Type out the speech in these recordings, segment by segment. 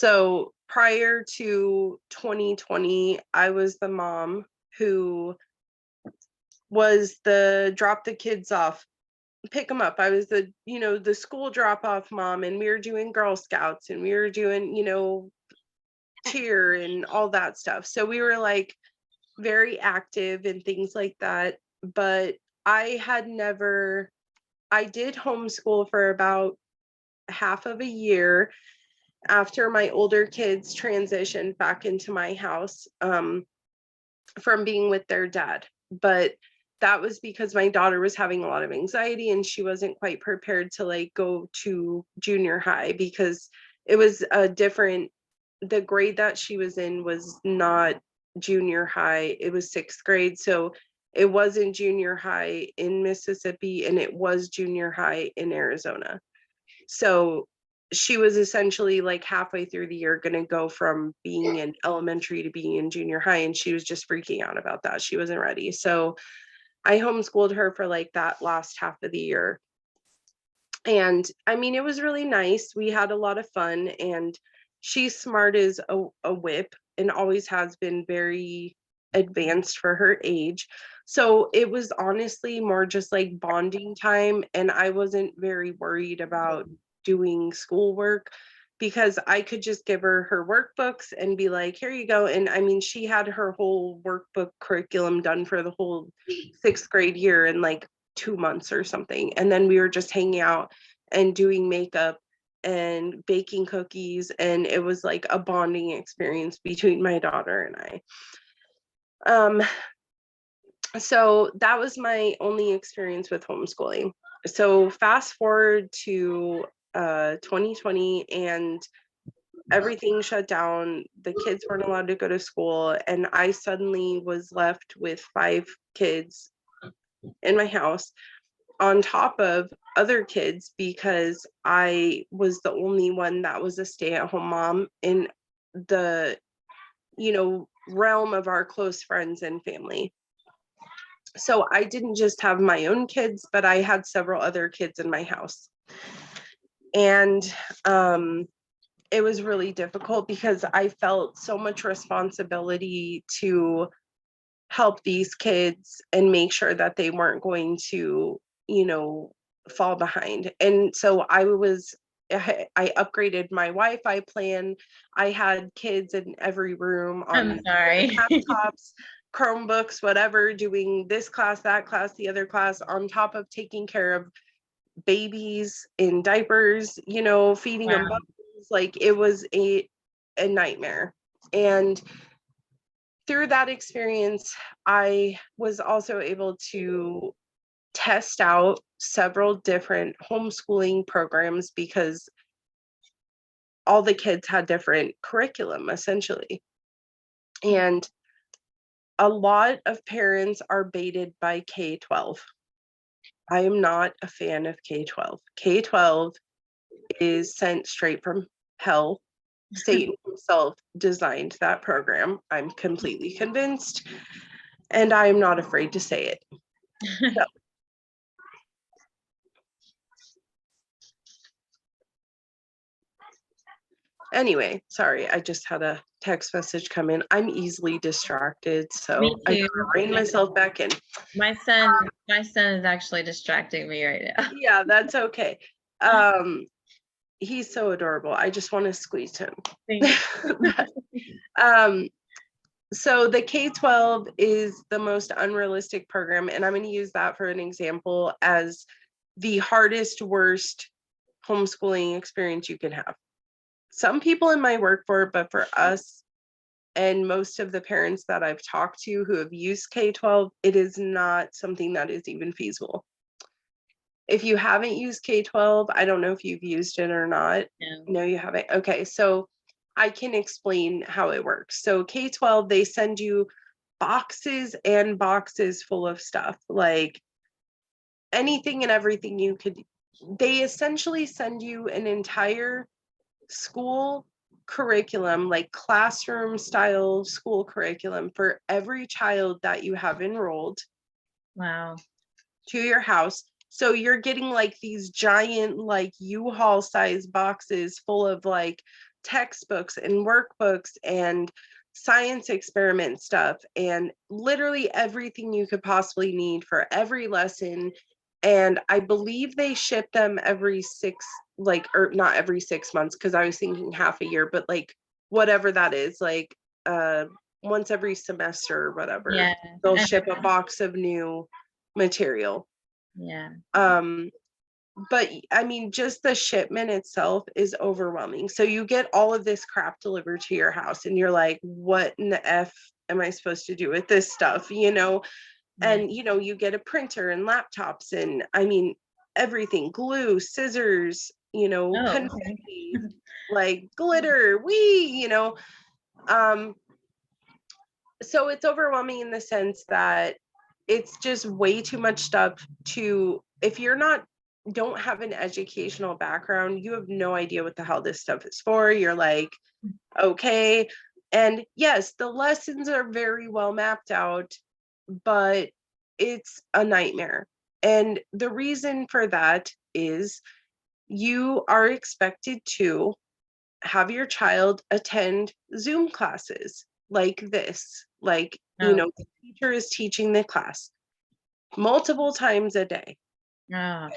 So prior to 2020, I was the mom who was the drop the kids off, pick them up. I was the school drop off mom, and we were doing Girl Scouts and we were doing, cheer and all that stuff. So we were like very active and things like that. But I did homeschool for about half of a year after my older kids transitioned back into my house from being with their dad. But that was because my daughter was having a lot of anxiety and she wasn't quite prepared to like go to junior high, because it was the grade that she was in was not junior high. It was 6th grade. So it wasn't junior high in Mississippi and it was junior high in Arizona. So she was essentially like halfway through the year going to go from being in elementary to being in junior high. And she was just freaking out about that. She wasn't ready. So I homeschooled her for like that last half of the year. And I mean, it was really nice. We had a lot of fun, and she's smart as a whip and always has been, very advanced for her age. So it was honestly more just like bonding time. And I wasn't very worried about doing schoolwork, because I could just give her her workbooks and be like, here you go. And I mean, she had her whole workbook curriculum done for the whole 6th grade year in like 2 months or something. And then we were just hanging out and doing makeup and baking cookies. And it was like a bonding experience between my daughter and I. So that was my only experience with homeschooling. So fast forward to 2020, and everything shut down. The kids weren't allowed to go to school, and I suddenly was left with 5 kids in my house, on top of other kids, because I was the only one that was a stay-at-home mom in the, realm of our close friends and family. So I didn't just have my own kids, but I had several other kids in my house. And it was really difficult because I felt so much responsibility to help these kids and make sure that they weren't going to, fall behind. And so I upgraded my Wi-Fi plan. I had kids in every room on laptops, Chromebooks, whatever, doing this class, that class, the other class, on top of taking care of babies in diapers, feeding them bubbles. Like, it was a nightmare. And through that experience, I was also able to test out several different homeschooling programs, because all the kids had different curriculum, essentially. And a lot of parents are baited by K-12. I am not a fan of K-12. K-12 is sent straight from hell. Satan himself designed that program. I'm completely convinced, and I'm not afraid to say it. So. Anyway, sorry, I just had a text message come in. I'm easily distracted, so I gotta rein myself back in. My son is actually distracting me right now. Yeah, that's okay. He's so adorable. I just want to squeeze him. So the K-12 is the most unrealistic program, and I'm going to use that for an example as the hardest, worst homeschooling experience you can have. Some people in my work for it, but for us and most of the parents that I've talked to who have used K-12, it is not something that is even feasible. If you haven't used K-12, I don't know if you've used it or not. No, you haven't. Okay, so I can explain how it works. So K-12, they send you boxes and boxes full of stuff, like anything and everything you could. They essentially send you an entire school curriculum, like classroom style school curriculum, for every child that you have enrolled. Wow. To your house. So you're getting like these giant, like U-Haul size boxes full of like textbooks and workbooks and science experiment stuff and literally everything you could possibly need for every lesson. And I believe they ship them every or not every 6 months, because I was thinking half a year, but like whatever that is, like once every semester or whatever, Yeah. they'll ship a box of new material. Yeah. But I mean, just the shipment itself is overwhelming. So you get all of this crap delivered to your house and you're like, what in the F am I supposed to do with this stuff? Yeah. And you get a printer and laptops and I mean, everything, glue, scissors, Oh, okay. confetti, like glitter, um, so it's overwhelming in the sense that it's just way too much stuff if you're don't have an educational background, you have no idea what the hell this stuff is for. You're like, okay. And yes, the lessons are very well mapped out, but it's a nightmare. And the reason for that is you are expected to have your child attend Zoom classes like this. Like, Oh. the teacher is teaching the class multiple times a day. Oh.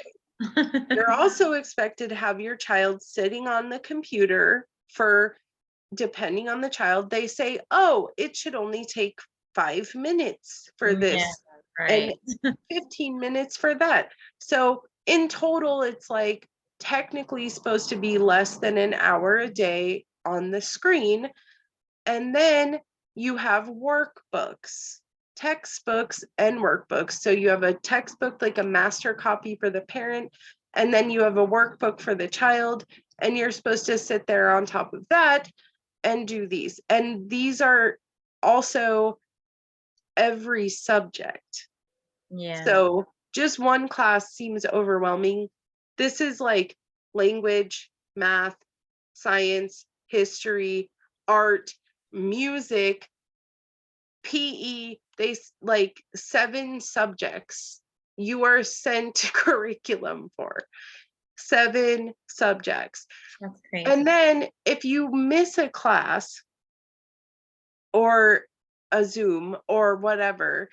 You're also expected to have your child sitting on the computer for, depending on the child, they say, oh, it should only take 5 minutes for this Yeah, and right. 15 minutes for that. So in total, it's like technically supposed to be less than an hour a day on the screen. And then you have workbooks, textbooks, and workbooks. So you have a textbook, like a master copy for the parent, and then you have a workbook for the child. And you're supposed to sit there on top of that and do these. And these are also every subject. Yeah. So just one class seems overwhelming. This is like language, math, science, history, art, music, PE. They like 7 subjects you are sent curriculum for. 7 subjects. That's crazy. And then if you miss a class or a Zoom or whatever,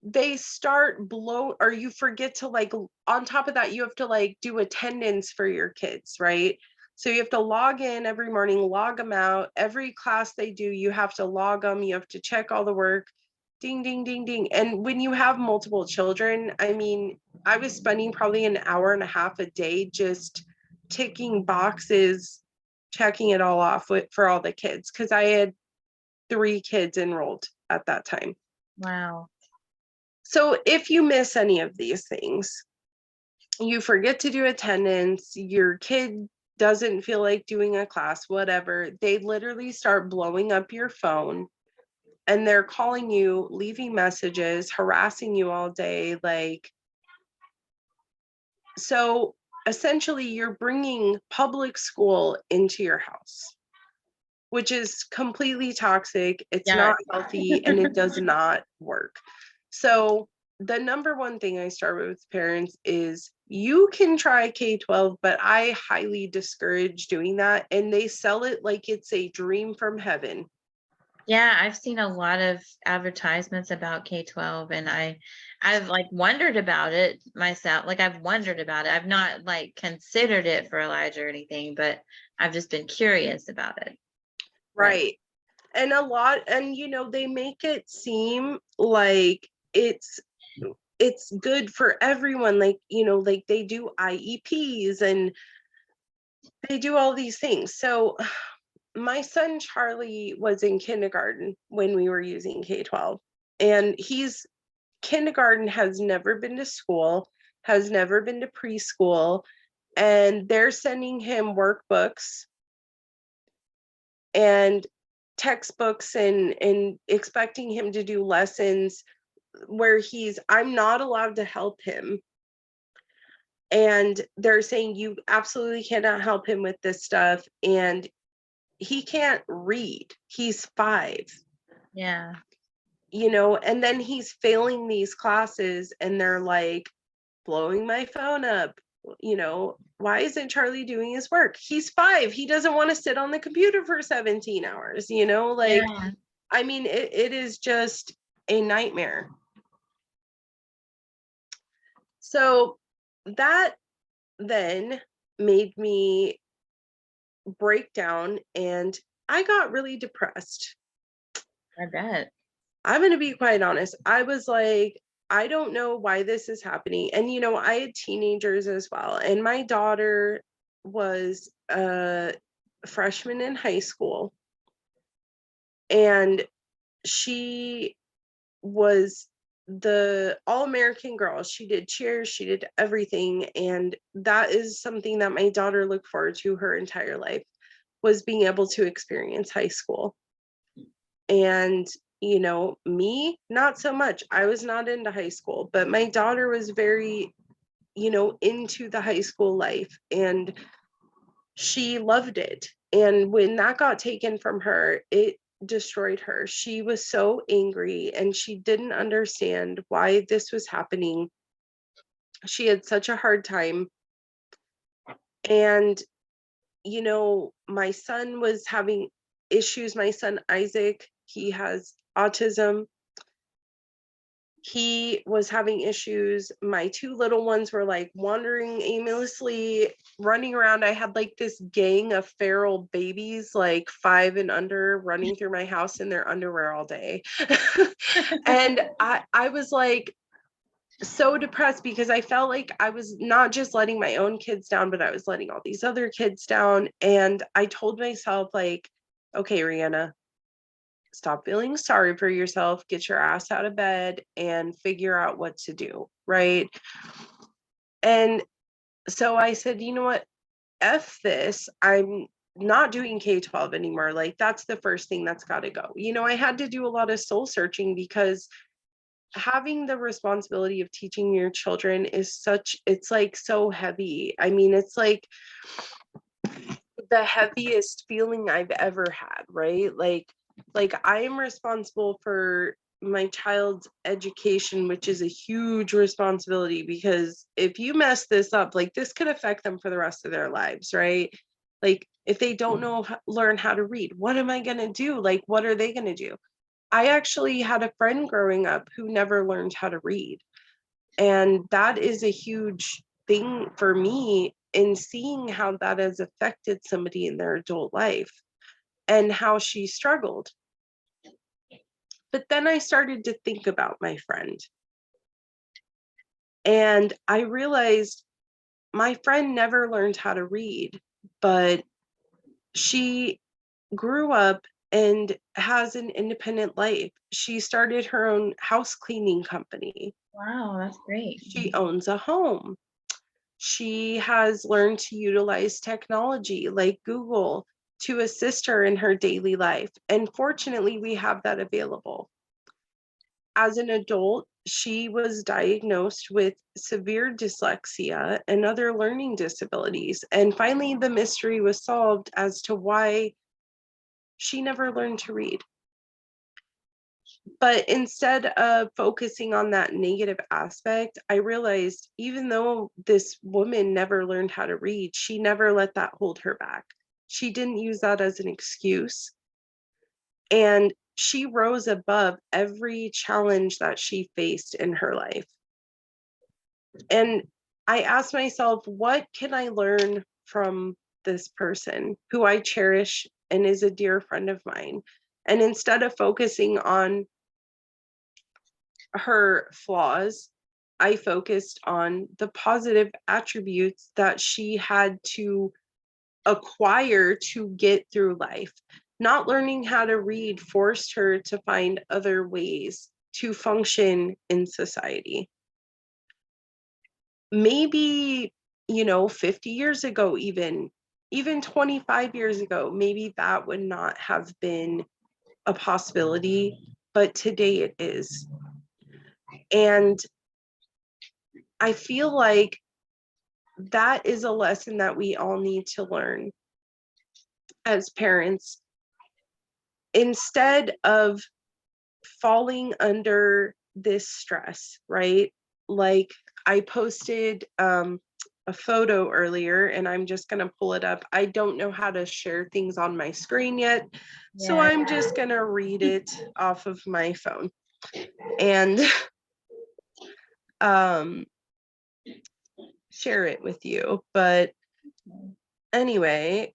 they start or you forget to on top of that, you have to do attendance for your kids, right? So you have to log in every morning, log them out. Every class they do, you have to log them. You have to check all the work. Ding, ding, ding, ding. And when you have multiple children, I mean, I was spending probably an hour and a half a day just ticking boxes, checking it all off for all the kids, because I had 3 kids enrolled at that time. Wow. So if you miss any of these things, you forget to do attendance, your kid doesn't feel like doing a class, whatever, they literally start blowing up your phone and they're calling you, leaving messages, harassing you all day. So essentially you're bringing public school into your house, which is completely toxic. It's Yeah. not healthy and it does not work. So the number one thing I start with parents is you can try K-12, but I highly discourage doing that. And they sell it like it's a dream from heaven. Yeah, I've seen a lot of advertisements about K-12 and I've wondered about it myself. I've wondered about it. I've not considered it for Elijah or anything, but I've just been curious about it. Right. And they make it seem like it's good for everyone. They do IEPs and they do all these things. So my son Charlie was in kindergarten when we were using K-12, and kindergarten has never been to school, has never been to preschool, and they're sending him workbooks and textbooks and expecting him to do lessons where I'm not allowed to help him. And they're saying you absolutely cannot help him with this stuff. And he can't read. He's 5. Yeah. And then he's failing these classes and they're blowing my phone up. why isn't Charlie doing his work? He's 5. He doesn't want to sit on the computer for 17 hours, like, Yeah. I mean, it is just a nightmare. So that then made me break down, and I got really depressed. I bet. I'm going to be quite honest. I was like, I don't know why this is happening. And, I had teenagers as well. And my daughter was a freshman in high school. And she was the all-American girl. She did cheers, she did everything. And that is something that my daughter looked forward to her entire life, was being able to experience high school. And me, not so much. I was not into high school, but my daughter was very, into the high school life, and she loved it. And when that got taken from her, it destroyed her. She was so angry, and she didn't understand why this was happening. She had such a hard time. And my son was having issues. My son Isaac, he has autism. He was having issues. My 2 little ones were like wandering aimlessly, running around. I had like this gang of feral babies, like 5 and under, running through my house in their underwear all day. And I was like so depressed, because I felt like I was not just letting my own kids down, but I was letting all these other kids down. And I told myself, like, okay, Rihanna, stop feeling sorry for yourself, get your ass out of bed and figure out what to do, right? And so I said, you know what? F this. I'm not doing K-12 anymore. Like, that's the first thing that's got to go. I had to do a lot of soul searching, because having the responsibility of teaching your children it's like so heavy. I mean, it's like the heaviest feeling I've ever had, right? Like I am responsible for my child's education, which is a huge responsibility, because if you mess this up, like, this could affect them for the rest of their lives, right? Like, if they don't learn how to read, what am I going to do? Like, what are they going to do? I actually had a friend growing up who never learned how to read. And that is a huge thing for me, in seeing how that has affected somebody in their adult life and how she struggled. But then I started to think about my friend, and I realized my friend never learned how to read, but she grew up and has an independent life. She started her own house cleaning company. Wow, that's great. She owns a home. She has learned to utilize technology like Google to assist her in her daily life. And fortunately, we have that available. As an adult, she was diagnosed with severe dyslexia and other learning disabilities. And finally, the mystery was solved as to why she never learned to read. But instead of focusing on that negative aspect, I realized, even though this woman never learned how to read, she never let that hold her back. She didn't use that as an excuse. And she rose above every challenge that she faced in her life. And I asked myself, what can I learn from this person who I cherish and is a dear friend of mine? And instead of focusing on her flaws, I focused on the positive attributes that she had to acquire to get through life. Not learning how to read forced her to find other ways to function in society. Maybe, 50 years ago, even 25 years ago, maybe that would not have been a possibility, but today it is. And I feel like that is a lesson that we all need to learn as parents. Instead of falling under this stress, right? Like, I posted a photo earlier, and I'm just going to pull it up. I don't know how to share things on my screen yet, so Yeah. I'm just going to read it off of my phone. And share it with you. But anyway,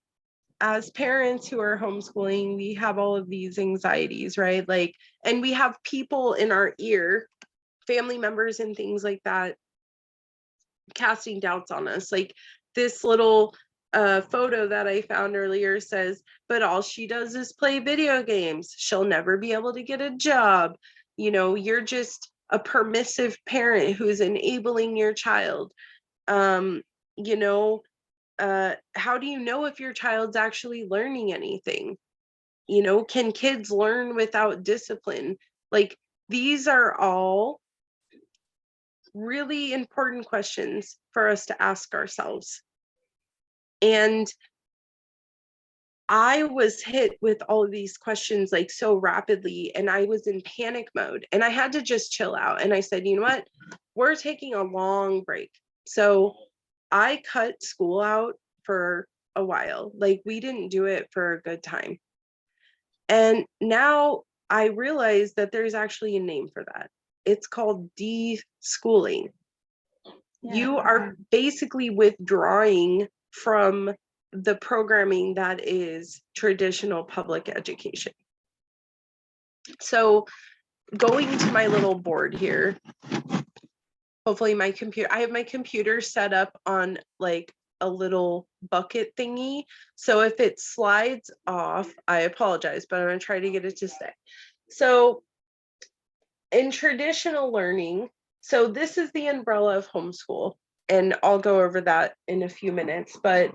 as parents who are homeschooling, we have all of these anxieties, right? Like, and we have people in our ear, family members and things like that, casting doubts on us. Like this little photo that I found earlier says, but all she does is play video games. She'll never be able to get a job. You know, you're just a permissive parent who's enabling your child. You know, how do you know if your child's actually learning anything? You know, can kids learn without discipline? Like, these are all really important questions for us to ask ourselves. And I was hit with all of these questions like so rapidly, and I was in panic mode, and I had to just chill out. And I said, you know what? We're taking a long break. So I cut school out for a while. Like, we didn't do it for a good time. And now I realize that there's actually a name for that. It's called deschooling. Yeah. You are basically withdrawing from the programming that is traditional public education. So going to my little board here, hopefully my computer, I have my computer set up on like a little bucket thingy. So if it slides off, I apologize, but I'm going to try to get it to stay. So in traditional learning, so this is the umbrella of homeschool, and I'll go over that in a few minutes. But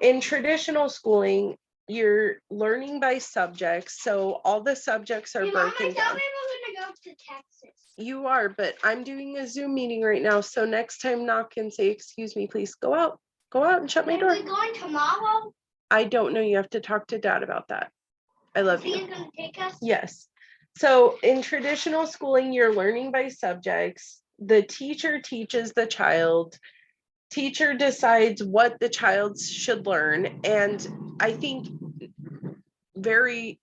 in traditional schooling, you're learning by subjects. So all the subjects are broken down. Go to Texas. You are, but I'm doing a Zoom meeting right now. So next time, knock and say, excuse me, please go out and shut my door. Are we going tomorrow? I don't know. You have to talk to Dad about that. I love you. Is he gonna take us? Yes. So in traditional schooling, you're learning by subjects. The teacher teaches the child. Teacher decides what the child should learn. And I think very,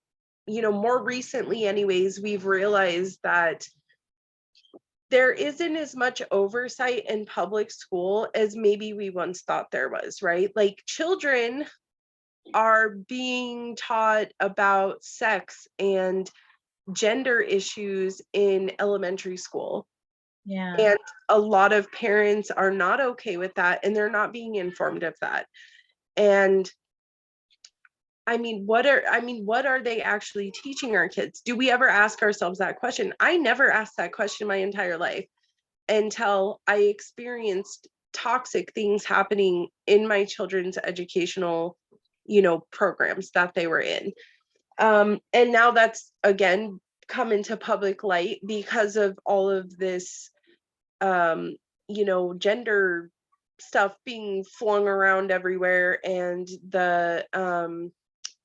more recently anyways, we've realized that there isn't as much oversight in public school as maybe we once thought there was, right? Like, children are being taught about sex and gender issues in elementary school. Yeah. And a lot of parents are not okay with that, and they're not being informed of that. And what are they actually teaching our kids? Do we ever ask ourselves that question? I never asked that question my entire life until I experienced toxic things happening in my children's educational, programs that they were in. And now that's again come into public light because of all of this, gender stuff being flung around everywhere, and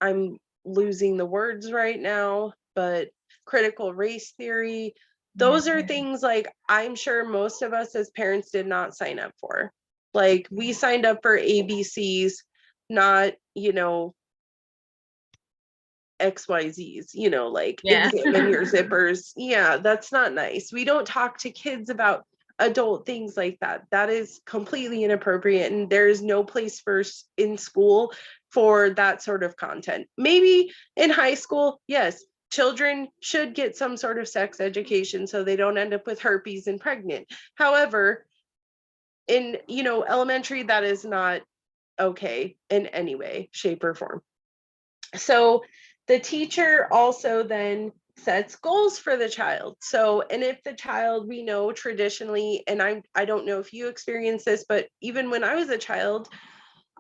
I'm losing the words right now, but critical race theory. Those are things like I'm sure most of us as parents did not sign up for. Like, we signed up for ABCs, not, XYZs, like Yeah. examine your zippers. Yeah, that's not nice. We don't talk to kids about adult things like that. That is completely inappropriate, and there is no place in school for that sort of content. Maybe in high school, yes, children should get some sort of sex education so they don't end up with herpes and pregnant. However, in elementary, that is not okay in any way, shape, or form. So the teacher also then sets goals for the child. So, and if the child, we know traditionally, and I don't know if you experience this, but even when I was a child,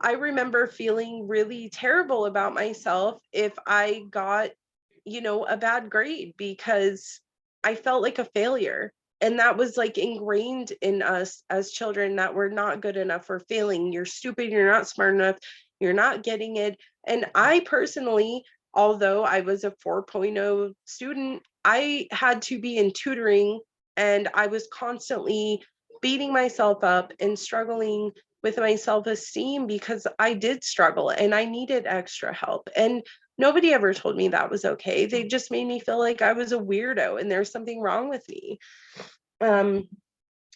I remember feeling really terrible about myself if I got, a bad grade, because I felt like a failure. And that was like ingrained in us as children, that we're not good enough, we're failing, you're stupid, you're not smart enough, you're not getting it. And I personally, although I was a 4.0 student, I had to be in tutoring, and I was constantly beating myself up and struggling with my self-esteem because I did struggle and I needed extra help. And nobody ever told me that was okay. They just made me feel like I was a weirdo and there's something wrong with me.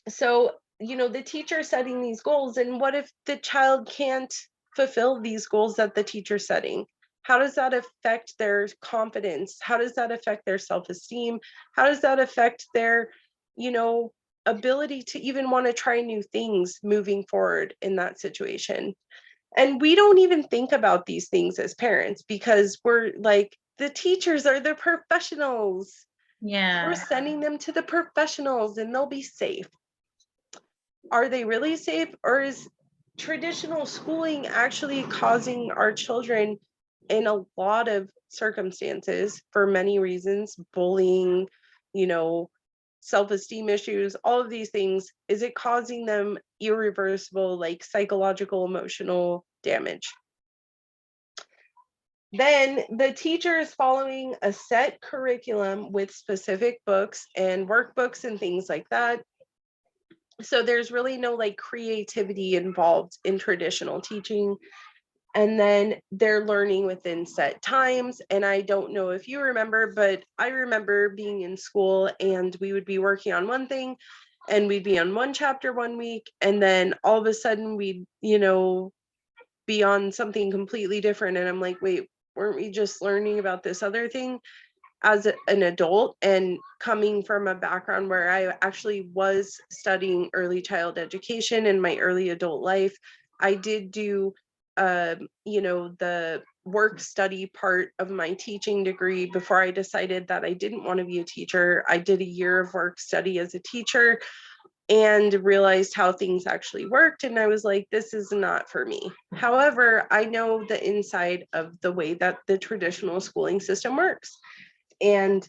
So, the teacher setting these goals, and what if the child can't fulfill these goals that the teacher's setting? How does that affect their confidence? How does that affect their self-esteem? How does that affect their, you know, ability to even want to try new things moving forward in that situation? And we don't even think about these things as parents because we're like, the teachers are the professionals. Yeah. We're sending them to the professionals and they'll be safe. Are they really safe, or is traditional schooling actually causing our children, in a lot of circumstances, for many reasons, bullying, you know, self-esteem issues, all of these things, is it causing them irreversible, like, psychological, emotional damage? Then the teacher is following a set curriculum with specific books and workbooks and things like that. So there's really no like creativity involved in traditional teaching. And then they're learning within set times. And I don't know if you remember, but I remember being in school and we would be working on one thing and we'd be on one chapter one week. And then all of a sudden we'd, be on something completely different. And I'm like, wait, weren't we just learning about this other thing? As an adult and coming from a background where I actually was studying early child education in my early adult life, I did do, the work study part of my teaching degree before I decided that I didn't want to be a teacher. I did a year of work study as a teacher and realized how things actually worked. And I was like, this is not for me. However, I know the inside of the way that the traditional schooling system works. And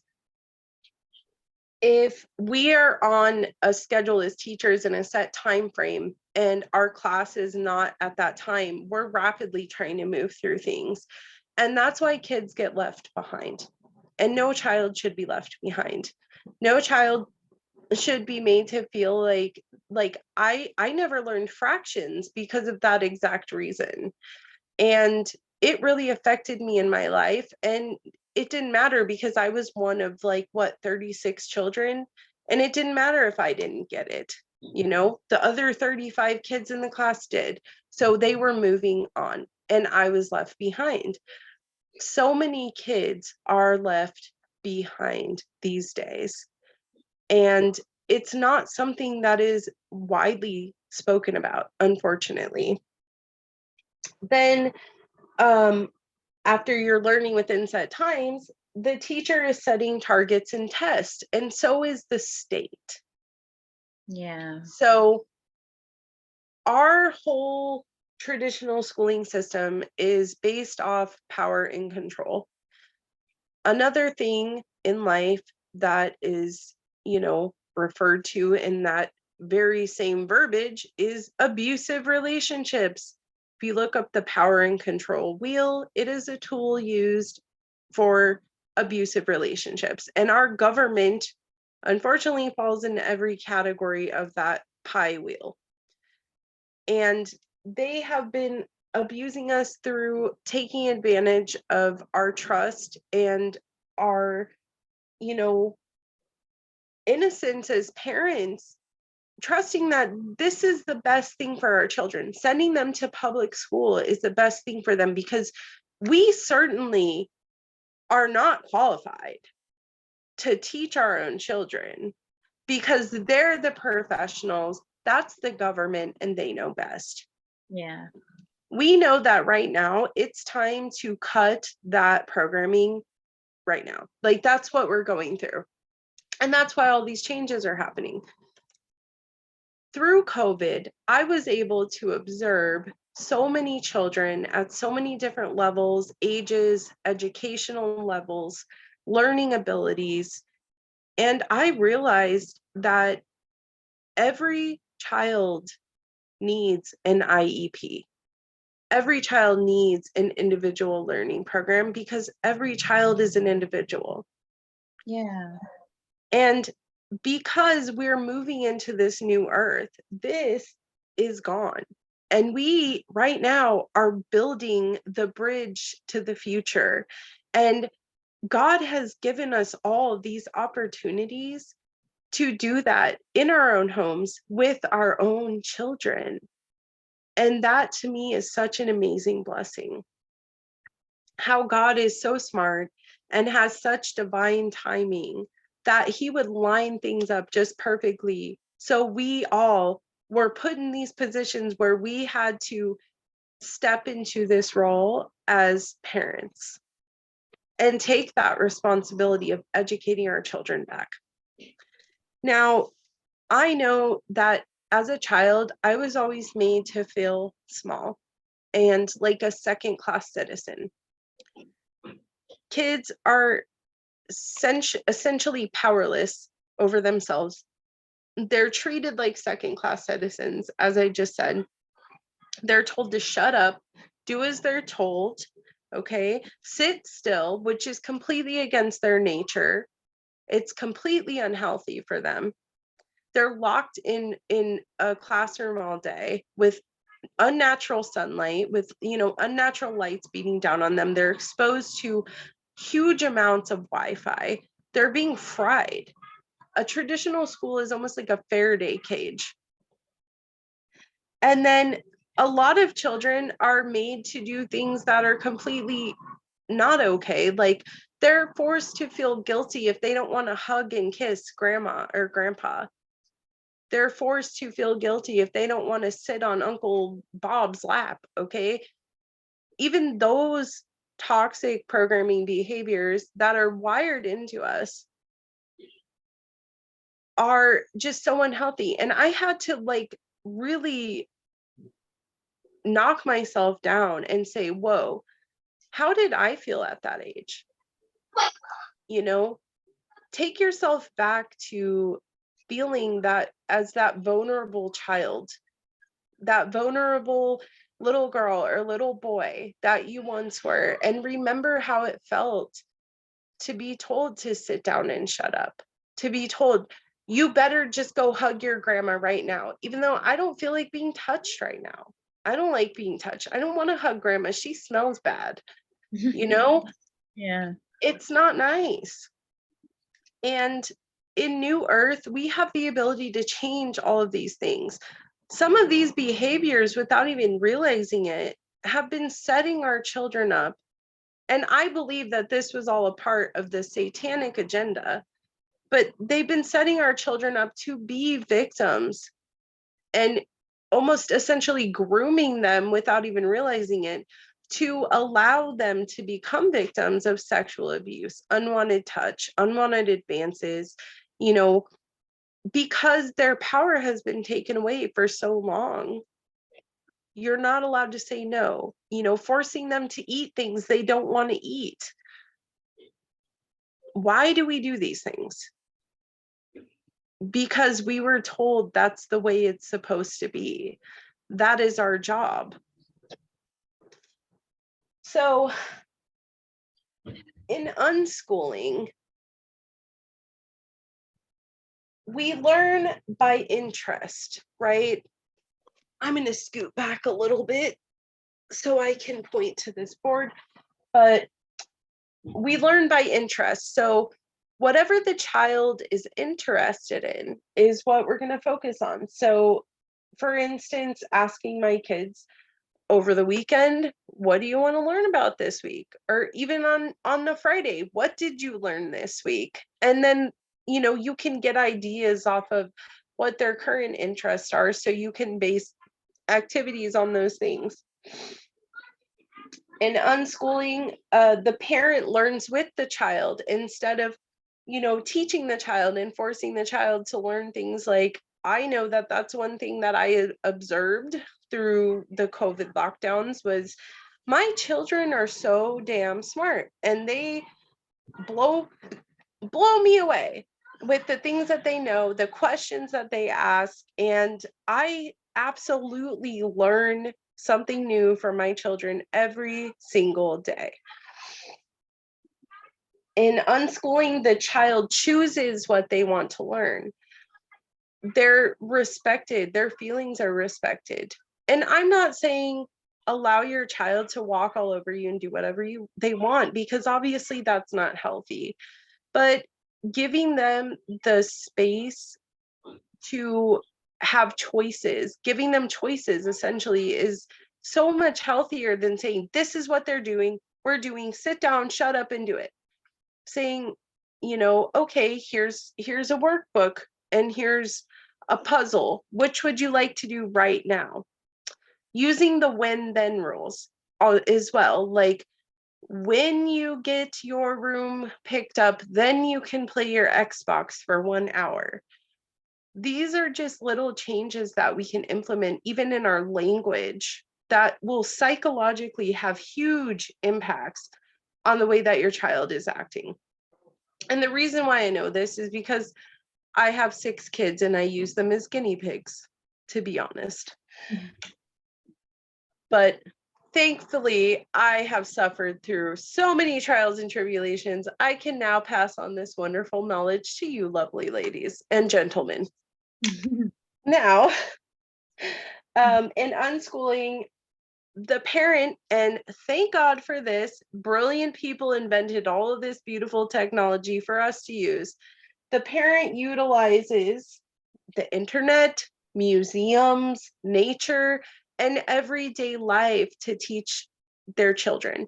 if we are on a schedule as teachers in a set time frame and our class is not at that time, we're rapidly trying to move through things. And that's why kids get left behind. And no child should be left behind. No child should be made to feel like I never learned fractions because of that exact reason. And it really affected me in my life. And it didn't matter because I was one of 36 children. And it didn't matter if I didn't get it. The other 35 kids in the class did. So they were moving on and I was left behind. So many kids are left behind these days. And it's not something that is widely spoken about, unfortunately. Then after you're learning within set times, the teacher is setting targets and tests, and so is the state. Yeah. So our whole traditional schooling system is based off power and control. Another thing in life that is, referred to in that very same verbiage is abusive relationships. If you look up the power and control wheel, it is a tool used for abusive relationships. And our government, unfortunately, falls in every category of that pie wheel. And they have been abusing us through taking advantage of our trust and our, innocence as parents, trusting that this is the best thing for our children. Sending them to public school is the best thing for them because we certainly are not qualified to teach our own children because they're the professionals. That's the government and they know best. Yeah. We know that right now it's time to cut that programming right now. That's what we're going through. And that's why all these changes are happening. Through COVID, I was able to observe so many children at so many different levels, ages, educational levels, learning abilities. And I realized that every child needs an IEP. Every child needs an individual learning program because every child is an individual. Yeah. And because we're moving into this new earth, this is gone. And we right now are building the bridge to the future. And God has given us all these opportunities to do that in our own homes with our own children. And that to me is such an amazing blessing. How God is so smart and has such divine timing that he would line things up just perfectly. So we all were put in these positions where we had to step into this role as parents and take that responsibility of educating our children back. Now, I know that as a child, I was always made to feel small and like a second class citizen. Kids are essentially powerless over themselves. They're treated like second class citizens, as I just said. They're told to shut up, do as they're told, okay? Sit still, which is completely against their nature. It's completely unhealthy for them. They're locked in a classroom all day with unnatural sunlight, with unnatural lights beating down on them. They're exposed to huge amounts of Wi-Fi. They're being fried. A traditional school is almost like a Faraday cage. And then a lot of children are made to do things that are completely not okay. Like they're forced to feel guilty if they don't want to hug and kiss grandma or grandpa. They're forced to feel guilty if they don't want to sit on Uncle Bob's lap, okay? Even those toxic programming behaviors that are wired into us are just so unhealthy. And I had to like really knock myself down and say, whoa, how did I feel at that age? Take yourself back to feeling that as that vulnerable child, that vulnerable little girl or little boy that you once were, and remember how it felt to be told to sit down and shut up, to be told, you better just go hug your grandma right now, even though I don't feel like being touched right now. I don't like being touched. I don't want to hug grandma. She smells bad. Yeah. It's not nice. And in New Earth, we have the ability to change all of these things. Some of these behaviors, without even realizing it, have been setting our children up. And I believe that this was all a part of the satanic agenda, but they've been setting our children up to be victims and almost essentially grooming them without even realizing it, to allow them to become victims of sexual abuse, unwanted touch, unwanted advances, because their power has been taken away for so long. You're not allowed to say no, forcing them to eat things they don't want to eat. Why do we do these things? Because we were told that's the way it's supposed to be. That is our job. So in unschooling, we learn by interest, right? I'm going to scoot back a little bit so I can point to this board, but we learn by interest. So whatever the child is interested in is what we're going to focus on. So for instance, asking my kids over the weekend, what do you want to learn about this week? Or even on the Friday, what did you learn this week? And then, you can get ideas off of what their current interests are, so you can base activities on those things. In unschooling, the parent learns with the child instead of, teaching the child and forcing the child to learn things. Like, I know that that's one thing that I observed through the COVID lockdowns was my children are so damn smart, and they blow me away with the things that they know, the questions that they ask. And I absolutely learn something new from my children every single day. In unschooling, the child chooses what they want to learn. They're respected, their feelings are respected. And I'm not saying allow your child to walk all over you and do whatever they want, because obviously that's not healthy. But giving them the space to have choices, giving them choices essentially is so much healthier than saying, this is what they're doing, we're doing, sit down, shut up and do it. Saying, okay, here's a workbook and here's a puzzle. Which would you like to do right now? Using the when then rules as well. Like, when you get your room picked up, then you can play your Xbox for 1 hour. These are just little changes that we can implement even in our language that will psychologically have huge impacts on the way that your child is acting. And the reason why I know this is because I have 6 kids and I use them as guinea pigs, to be honest. But thankfully, I have suffered through so many trials and tribulations. I can now pass on this wonderful knowledge to you, lovely ladies and gentlemen. Now, in unschooling, the parent, and thank God for this, brilliant people invented all of this beautiful technology for us to use. The parent utilizes the internet, museums, nature, and everyday life to teach their children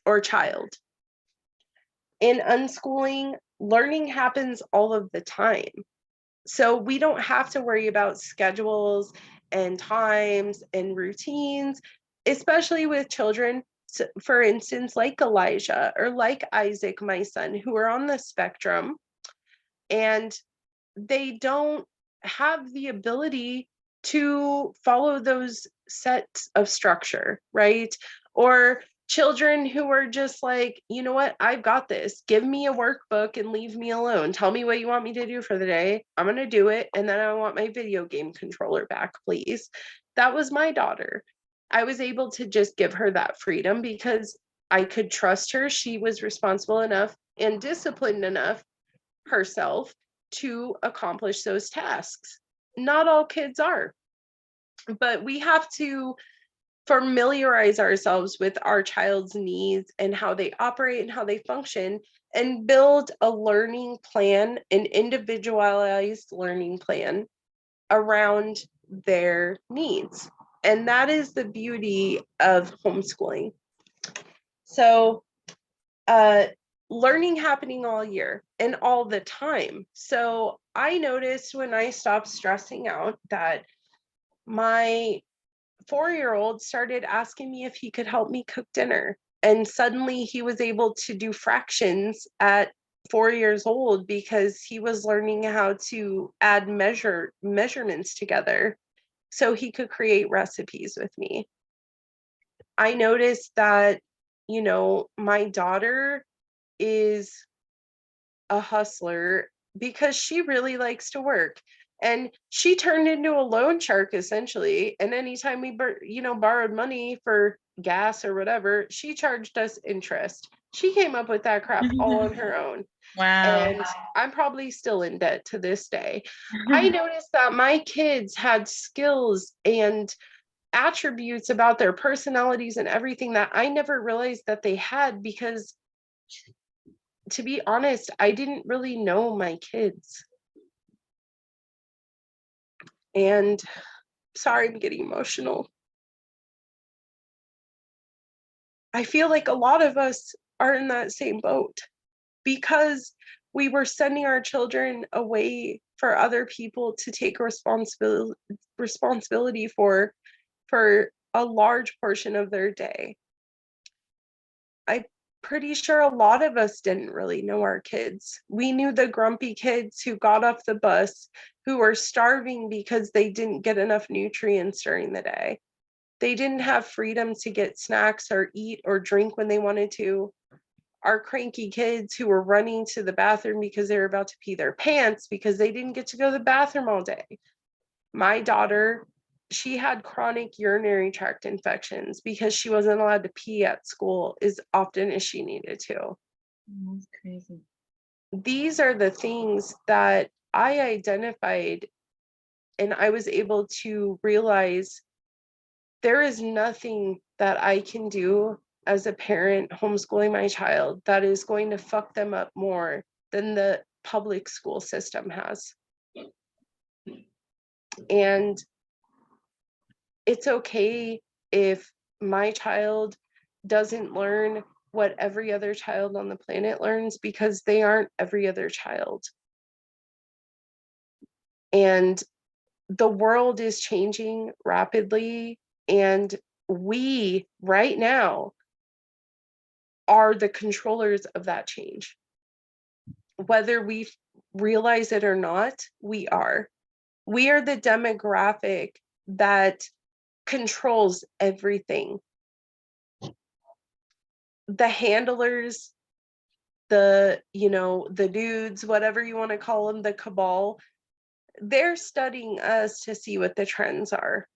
or child. In unschooling, learning happens all of the time. So we don't have to worry about schedules and times and routines, especially with children, for instance, like Elijah or like Isaac, my son, who are on the spectrum, and they don't have the ability to follow those sets of structure, right? Or children who are just like, you know what, I've got this. Give me a workbook and leave me alone. Tell me what you want me to do for the day. I'm going to do it. And then I want my video game controller back, please. That was my daughter. I was able to just give her that freedom because I could trust her. She was responsible enough and disciplined enough herself to accomplish those tasks. Not all kids are, but we have to familiarize ourselves with our child's needs and how they operate and how they function, and build a learning plan, an individualized learning plan around their needs. And that is the beauty of homeschooling. So, learning happening all year and all the time. So I noticed when I stopped stressing out that my 4-year-old started asking me if he could help me cook dinner. And suddenly he was able to do fractions at 4 years old because he was learning how to add measurements together so he could create recipes with me. I noticed that, my daughter is a hustler because she really likes to work, and she turned into a loan shark essentially. And anytime we borrowed money for gas or whatever, she charged us interest. She came up with that crap all on her own. Wow. And I'm probably still in debt to this day. I noticed that my kids had skills and attributes about their personalities and everything that I never realized that they had, because to be honest, I didn't really know my kids. And sorry, I'm getting emotional. I feel like a lot of us are in that same boat because we were sending our children away for other people to take responsibility for a large portion of their day. I'm pretty sure a lot of us didn't really know our kids. We knew the grumpy kids who got off the bus, who were starving because they didn't get enough nutrients during the day. They didn't have freedom to get snacks or eat or drink when they wanted to. Our cranky kids who were running to the bathroom because they were about to pee their pants because they didn't get to go to the bathroom all day. My daughter, she had chronic urinary tract infections because she wasn't allowed to pee at school as often as she needed to. That's crazy. These are the things that I identified, and I was able to realize there is nothing that I can do as a parent homeschooling my child that is going to fuck them up more than the public school system has. And it's okay if my child doesn't learn what every other child on the planet learns, because they aren't every other child. And the world is changing rapidly, and we right now are the controllers of that change. Whether we realize it or not, we are. We are the demographic that controls everything. The handlers, the dudes, whatever you want to call them, the cabal, they're studying us to see what the trends are.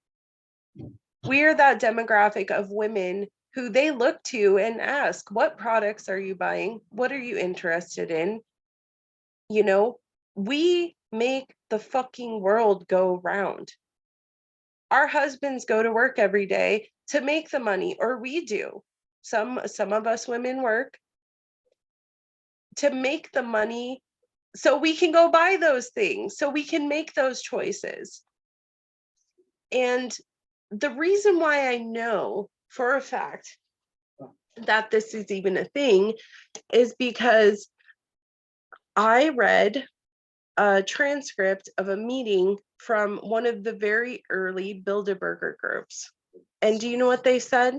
We're that demographic of women who they look to and ask, what products are you buying? What are you interested in? We make the fucking world go round. Our husbands go to work every day to make the money, or we do. Some of us women work to make the money so we can go buy those things, so we can make those choices. And the reason why I know for a fact that this is even a thing is because I read a transcript of a meeting from one of the very early Bilderberger groups. And do you know what they said?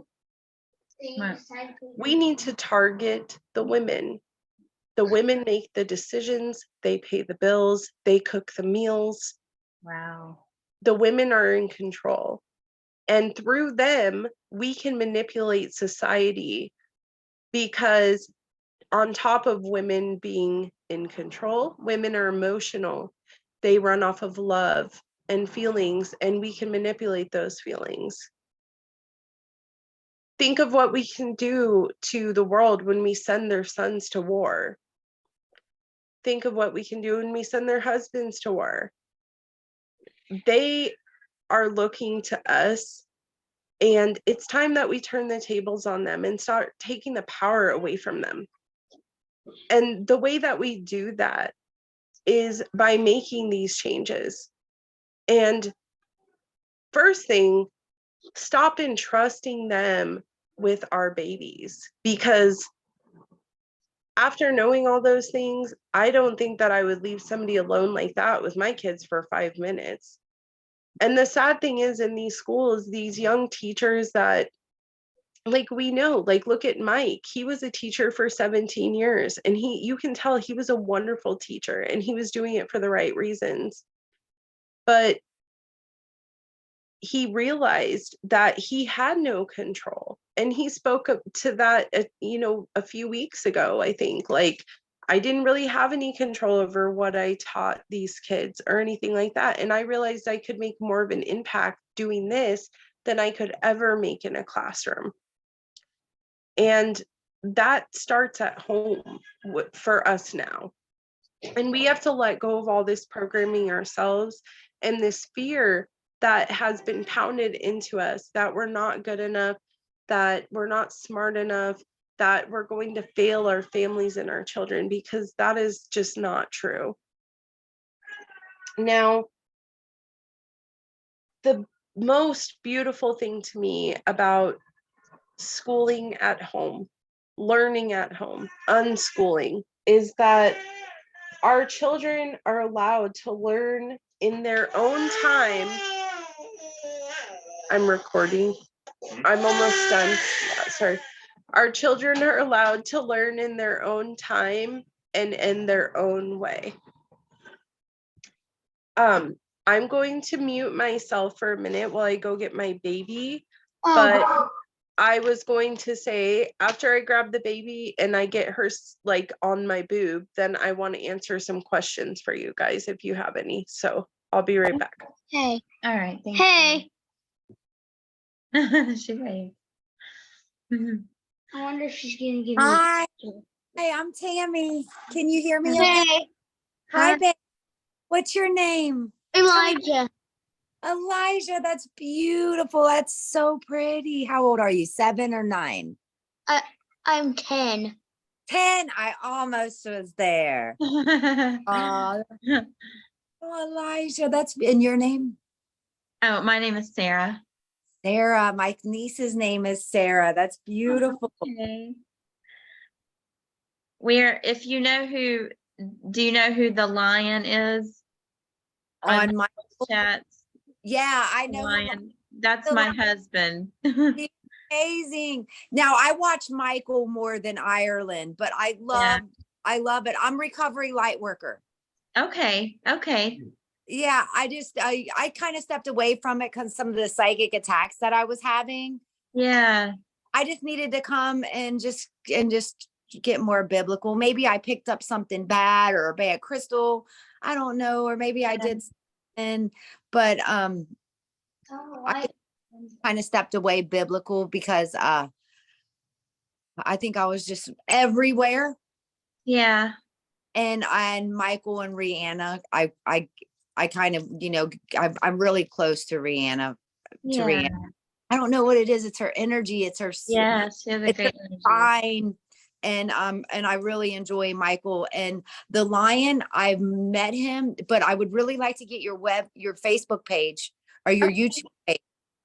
We need to target the women. The women make the decisions, they pay the bills, they cook the meals. Wow. The women are in control. And through them, we can manipulate society, because on top of women being in control, women are emotional. They run off of love and feelings, and we can manipulate those feelings. Think of what we can do to the world when we send their sons to war. Think of what we can do when we send their husbands to war. They are looking to us, and it's time that we turn the tables on them and start taking the power away from them. And the way that we do that is by making these changes. And first thing, stop entrusting them with our babies, because after knowing all those things, I don't think that I would leave somebody alone like that with my kids for 5 minutes. And the sad thing is, in these schools, these young teachers that, like, we know, like, look at Mike. He was a teacher for 17 years, and you can tell he was a wonderful teacher, and he was doing it for the right reasons. But he realized that he had no control, and he spoke up to that a few weeks ago. I think, like, I didn't really have any control over what I taught these kids or anything like that, and I realized I could make more of an impact doing this than I could ever make in a classroom. And that starts at home for us now. And we have to let go of all this programming ourselves and this fear that has been pounded into us, that we're not good enough, that we're not smart enough, that we're going to fail our families and our children, because that is just not true. Now, the most beautiful thing to me about schooling at home, learning at home, unschooling, is that our children are allowed to learn in their own time. I'm recording. I'm almost done. Yeah, sorry. Our children are allowed to learn in their own time and in their own way. I'm going to mute myself for a minute while I go get my baby, but I was going to say, after I grab the baby and I get her like on my boob, then I want to answer some questions for you guys if you have any. So I'll be right back. Hey. All right. Thank Hey. you. She waved. I wonder if she's gonna give me. Hi. Hey, I'm Tammy. Can you hear me? Okay? Hey. Hi, babe. What's your name? Elijah. Elijah, that's beautiful. That's so pretty. How old are you? 7 or 9? I'm 10. 10. I almost was there. Oh, Elijah, that's in your name? Oh, my name is Sarah. Sarah. My niece's name is Sarah. That's beautiful. Okay. If you know who, do you know who the lion is? On my Chats. Yeah, I know. Lion. That's the my lion. husband. He's amazing. Now I watch Michael more than Ireland, but I love it. I'm recovery light worker. Okay. Okay. Yeah, I kind of stepped away from it because some of the psychic attacks that I was having. Yeah. I just needed to come and just get more biblical. Maybe I picked up something bad or a bad crystal. I don't know, or maybe I did something, but I kind of stepped away biblical because I think I was just everywhere. Yeah. And Michael and Rihanna, I kind of, I'm really close to Rihanna. Yeah. Rihanna. I don't know what it is. It's her energy. It's her Yeah. She has a it's great her energy. sign. And I really enjoy Michael. And the lion, I've met him, but I would really like to get your Facebook page or your YouTube page,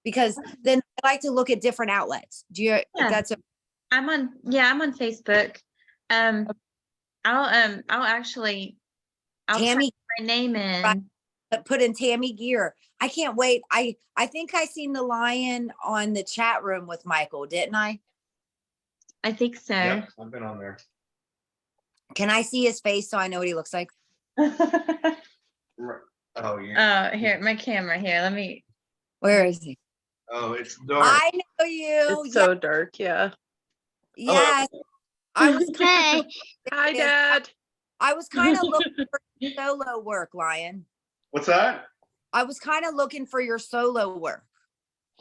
because then I like to look at different outlets. Do you? Yeah. That's I'm on Facebook. I'll actually Tammy. type my name in. Put in Tammy Gear. I can't wait. I think I seen the lion on the chat room with Michael, didn't I? I think so. Yep, I've been on there. Can I see his face so I know what he looks like? Right. Oh yeah. Here, my camera here. Let me. Where is he? Oh, it's dark. I know you. It's so dark. Yeah. Yes. I was Hey, Hi, Dad. I was kind of looking for solo work, Lion. What's that? I was kind of looking for your solo work.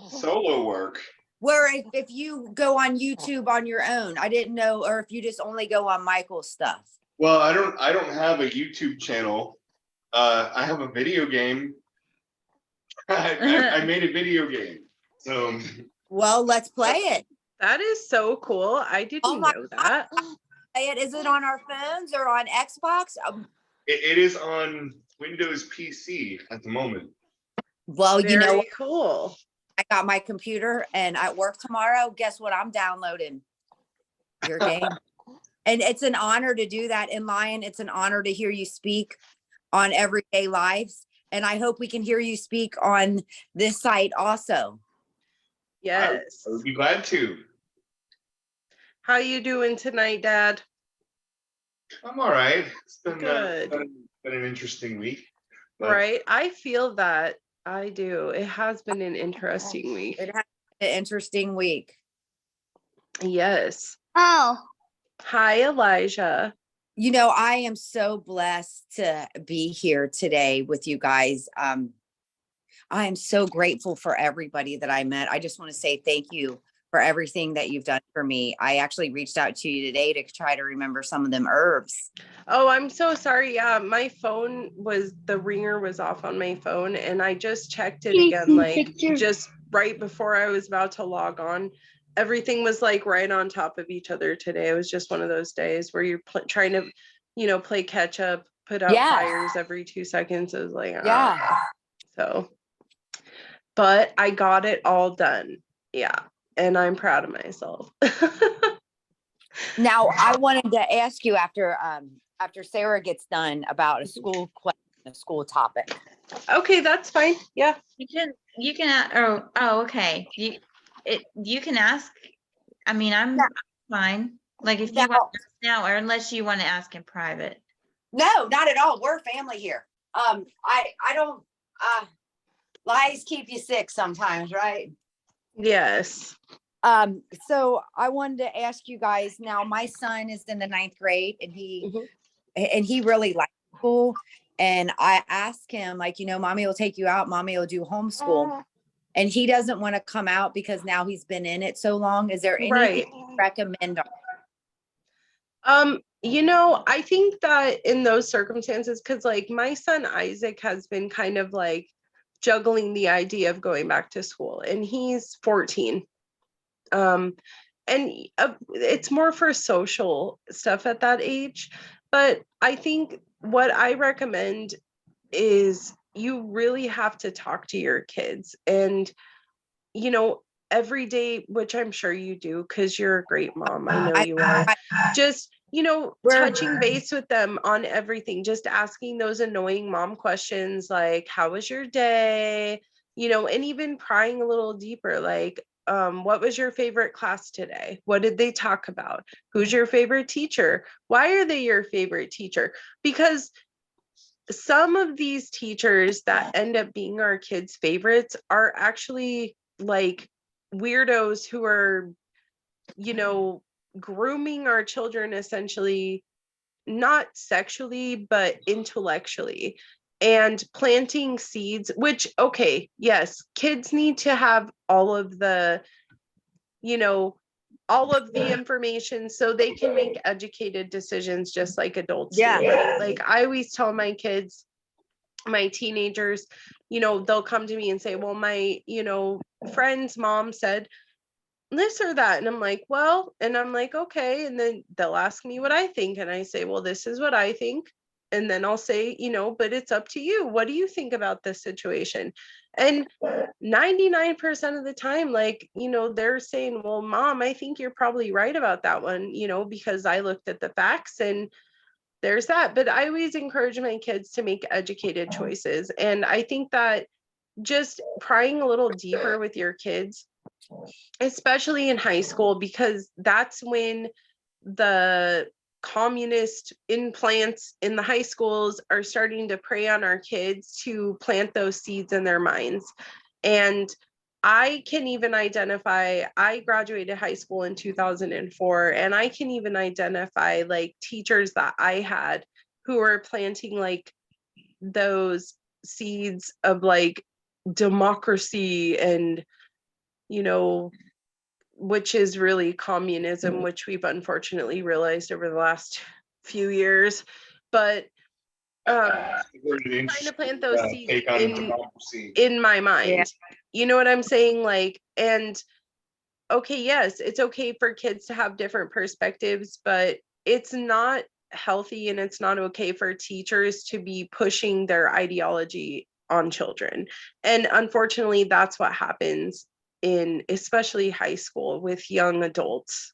Solo work. Where if you go on YouTube on your own, I didn't know, or if you just only go on Michael's stuff. Well, I don't have a YouTube channel. I have a video game. I made a video game. So Well, let's play it. That is so cool. I didn't my know that. Play it. Is it on our phones or on Xbox? it is on Windows PC at the moment. Well, Very cool. I got my computer and at work tomorrow. Guess what? I'm downloading your game. And it's an honor to do that. And Lion, it's an honor to hear you speak on Everyday Lives. And I hope we can hear you speak on this site also. Yes. I would be glad to. How you doing tonight, Dad? I'm all right. It's been, Good. been an interesting week. But Right. I feel that. I do. It has been an interesting week. It has been an interesting week. Yes. oh, Hi, Elijah. I am so blessed to be here today with you guys. I am so grateful for everybody that I met. I just want to say thank you for everything that you've done for me. I actually reached out to you today to try to remember some of them herbs. Oh, I'm so sorry. Yeah, my phone the ringer was off on my phone, and I just checked it again, like just right before I was about to log on. Everything was like right on top of each other today. It was just one of those days where you're trying to, play catch up, put out fires every 2 seconds. It was like, so, but I got it all done. Yeah. And I'm proud of myself. Now, I wanted to ask you after Sarah gets done about a school question, a school topic. Okay, that's fine. Yeah. You can. Okay. You can ask. I mean, I'm fine. Like if you want to ask now, or unless you want to ask in private. No, not at all. We're family here. I don't. Lies keep you sick sometimes, right? Yes. So I wanted to ask you guys now, my son is in the 9th grade and he really likes school. And I asked him, like, mommy will take you out, mommy will do homeschool. And he doesn't want to come out because now he's been in it so long. Is there anything you recommend? I think that in those circumstances, because like my son Isaac has been kind of like juggling the idea of going back to school, and he's 14. And it's more for social stuff at that age. But I think what I recommend is you really have to talk to your kids, and you know, every day, which I'm sure you do because you're a great mom. I know you are. Just, you know, touching base with them on everything, just asking those annoying mom questions like, how was your day? You know, and even prying a little deeper, like, what was your favorite class today? What did they talk about? Who's your favorite teacher? Why are they your favorite teacher? Because some of these teachers that end up being our kids' favorites are actually like weirdos who are, you know, grooming our children essentially, not sexually, but intellectually, and planting seeds, which, okay, yes, kids need to have all of the, you know, all of the information so they can make educated decisions just like adults do. Yeah. Like I always tell my kids, my teenagers, you know, they'll come to me and say, well, my, you know, friend's mom said this or that. And I'm like, well, and I'm like, okay. And then they'll ask me what I think. And I say, well, this is what I think. And then I'll say, you know, but it's up to you. What do you think about this situation? And 99% of the time, like, you know, they're saying, well, mom, I think you're probably right about that one, you know, because I looked at the facts and there's that. But I always encourage my kids to make educated choices. And I think that just prying a little deeper with your kids, especially in high school, because that's when the communist implants in the high schools are starting to prey on our kids to plant those seeds in their minds. And I can even identify, I graduated high school in 2004, and I can even identify like teachers that I had who were planting like those seeds of like democracy and, you know, which is really communism, which we've unfortunately realized over the last few years. But trying to plant those seeds take on democracy. in my mind. Yeah. You know what I'm saying? Like, and okay, yes, it's okay for kids to have different perspectives, but it's not healthy and it's not okay for teachers to be pushing their ideology on children. And unfortunately, that's what happens in especially high school with young adults.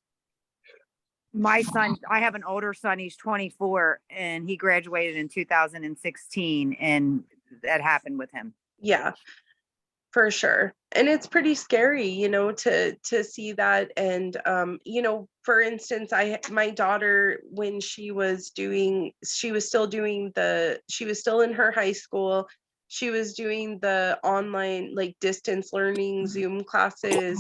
My son, I have an older son, he's 24 and he graduated in 2016 and that happened with him. Yeah, for sure. And it's pretty scary, you know, to see that. And you know, for instance, my daughter, when she was still in her high school, she was doing the online like distance learning Zoom classes.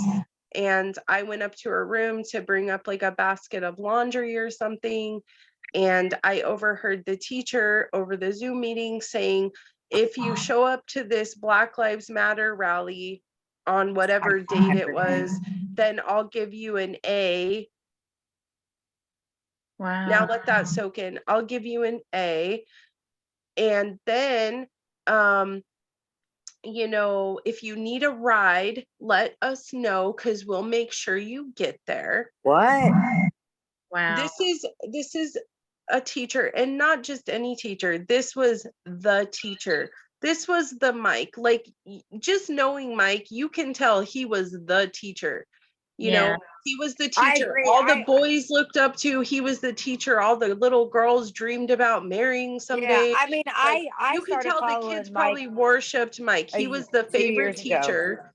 And I went up to her room to bring up like a basket of laundry or something. And I overheard the teacher over the Zoom meeting saying, if you show up to this Black Lives Matter rally on whatever date it was, then I'll give you an A. Wow. Now let that soak in. I'll give you an A. And then, you know, if you need a ride, let us know because we'll make sure you get there. What? Wow. This is a teacher, and not just any teacher. This was the teacher. This was the Mike. Like, just knowing Mike, you can tell he was the teacher. You know, he was the teacher agree. all the boys looked up to. He was the teacher all the little girls dreamed about marrying someday. Yeah, I mean, Like, I you could started tell the following kids Mike probably worshipped Mike. He was the 2 favorite years ago. teacher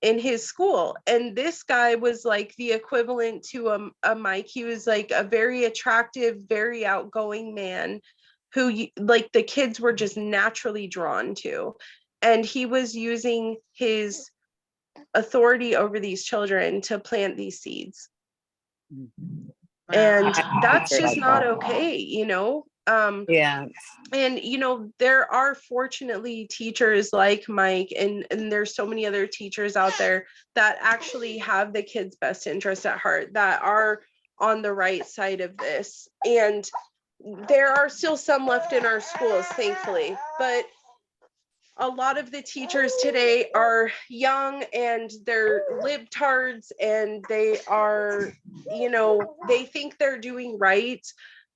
in his school. And this guy was like the equivalent to a Mike. He was like a very attractive, very outgoing man who like the kids were just naturally drawn to. And he was using his authority over these children to plant these seeds. And that's just not okay, you know? Yeah. And you know, there are fortunately teachers like Mike, and there's so many other teachers out there that actually have the kids' best interest at heart, that are on the right side of this. And there are still some left in our schools, thankfully. But a lot of the teachers today are young and they're libtards, and they are, they think they're doing right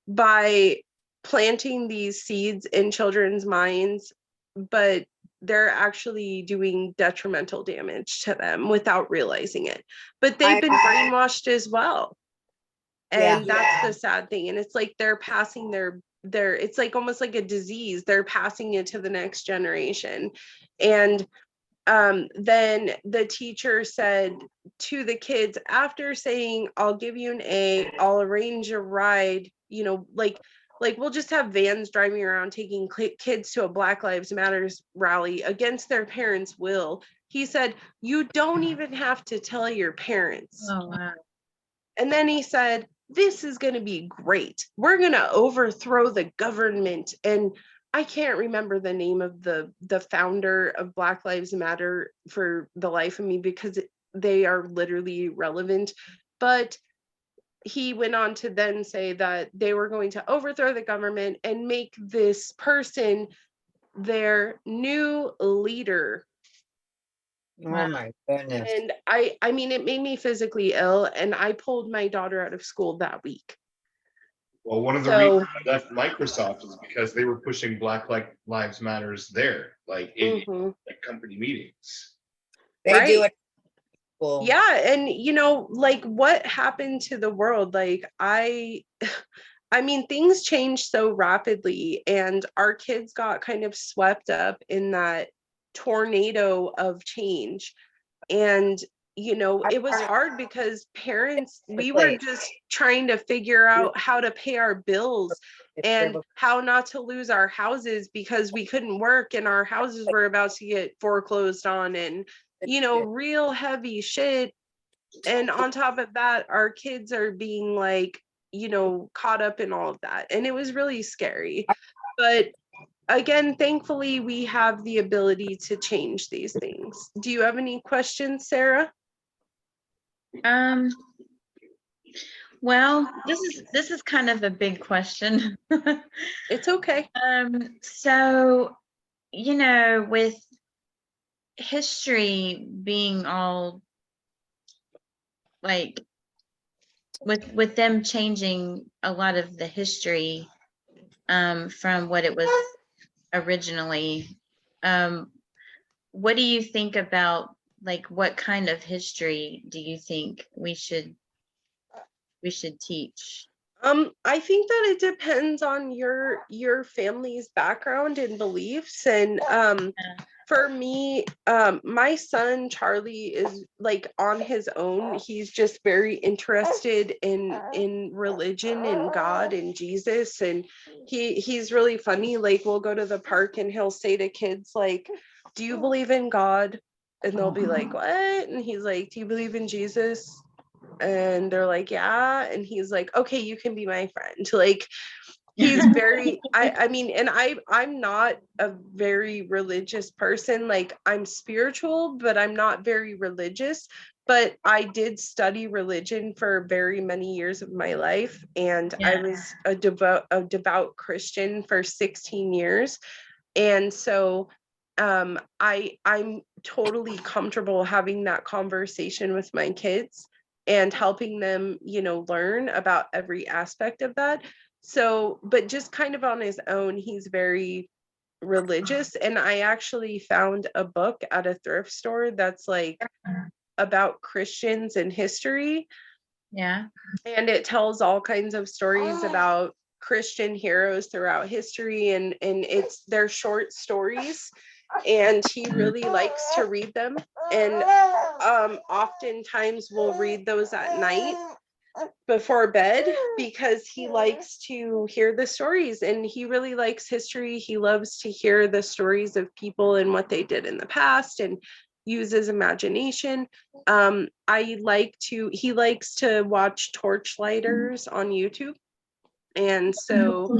by planting these seeds in children's minds, but they're actually doing detrimental damage to them without realizing it. But they've been brainwashed as well. And that's the sad thing. And it's like they're passing their it's like almost like a disease. They're passing it to the next generation. And then the teacher said to the kids, after saying, I'll give you an A, I'll arrange a ride, like we'll just have vans driving around taking kids to a Black Lives Matters rally against their parents' will. He said, you don't even have to tell your parents. Oh, wow. And then he said, this is going to be great. We're going to overthrow the government. And I can't remember the name of the founder of Black Lives Matter for the life of me, because they are literally irrelevant. But he went on to then say that they were going to overthrow the government and make this person their new leader. Oh my goodness. And I mean, it made me physically ill, and I pulled my daughter out of school that week. Well, one of the reasons I left Microsoft is because they were pushing Black Lives Matters there, like in like company meetings. They do it. Cool. Yeah, and like what happened to the world? Like I mean, things changed so rapidly, and our kids got kind of swept up in that tornado of change. And it was hard because parents, we were just trying to figure out how to pay our bills and how not to lose our houses because we couldn't work and our houses were about to get foreclosed on, and real heavy shit. And on top of that, our kids are being like, caught up in all of that. And it was really scary. But again, thankfully, we have the ability to change these things. Do you have any questions, Sarah? Well, this is kind of a big question. It's okay. So, with history being all like with them changing a lot of the history from what it was originally, what do you think about, like, what kind of history do you think we should teach? I think that it depends on your family's background and beliefs. And for me, my son Charlie is like on his own. He's just very interested in religion and God and Jesus. And he's really funny. Like we'll go to the park and he'll say to kids like, do you believe in God? And they'll be like, what? And he's like, do you believe in Jesus? And they're like, yeah. And he's like, okay, you can be my friend. Like he's very I mean, and I'm not a very religious person. Like I'm spiritual, but I'm not very religious. But I did study religion for very many years of my life, and I was a devout Christian for 16 years. And so I'm totally comfortable having that conversation with my kids and helping them, learn about every aspect of that. So, but just kind of on his own, he's very religious. And I actually found a book at a thrift store that's like about Christians and history. Yeah. And it tells all kinds of stories about Christian heroes throughout history, and they're short stories, and he really likes to read them. And oftentimes we'll read those at night before bed because he likes to hear the stories, and he really likes history. He loves to hear the stories of people and what they did in the past and use his imagination. He likes to watch torchlighters on YouTube. And so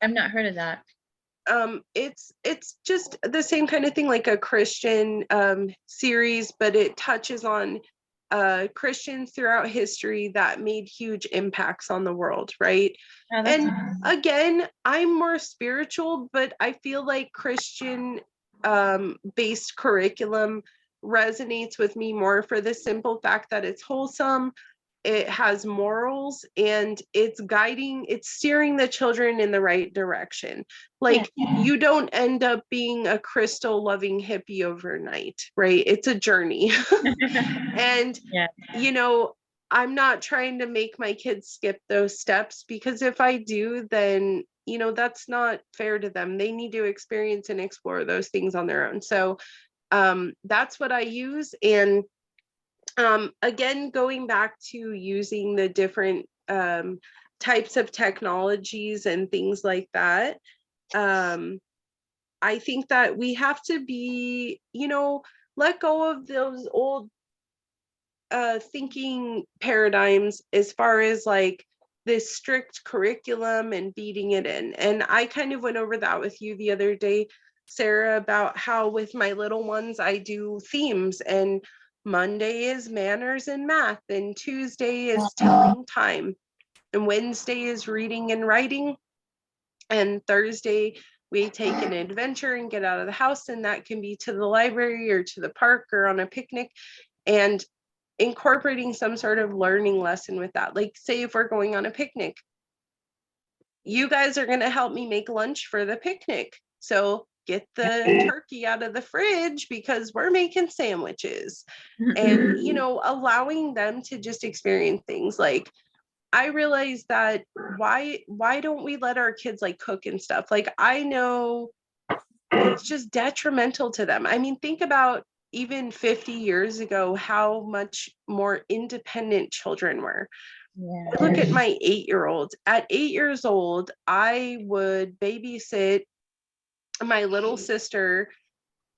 I've not heard of that. It's just the same kind of thing, like a Christian series, but it touches on Christians throughout history that made huge impacts on the world, right? And again, I'm more spiritual, but I feel like Christian based curriculum resonates with me more for the simple fact that it's wholesome, it has morals, and it's steering the children in the right direction. Like, you don't end up being a crystal loving hippie overnight, right? It's a journey. And you know, I'm not trying to make my kids skip those steps, because if I do, then you know, that's not fair to them. They need to experience and explore those things on their own. So that's what I use. And again, going back to using the different types of technologies and things like that, I think that we have to be, you know, let go of those old thinking paradigms as far as like this strict curriculum and beating it in. And I kind of went over that with you the other day, Sarah, about how with my little ones, I do themes, and Monday is manners and math, and Tuesday is telling time, and Wednesday is reading and writing, and Thursday we take an adventure and get out of the house, and that can be to the library or to the park or on a picnic, and incorporating some sort of learning lesson with that. Like, say if we're going on a picnic, you guys are going to help me make lunch for the picnic. So get the turkey out of the fridge because we're making sandwiches. And, you know, allowing them to just experience things. Like, I realized that why don't we let our kids like cook and stuff? Like, I know it's just detrimental to them. I mean, think about even 50 years ago, how much more independent children were. I look at my 8-year-old. At 8 years old, I would babysit my little sister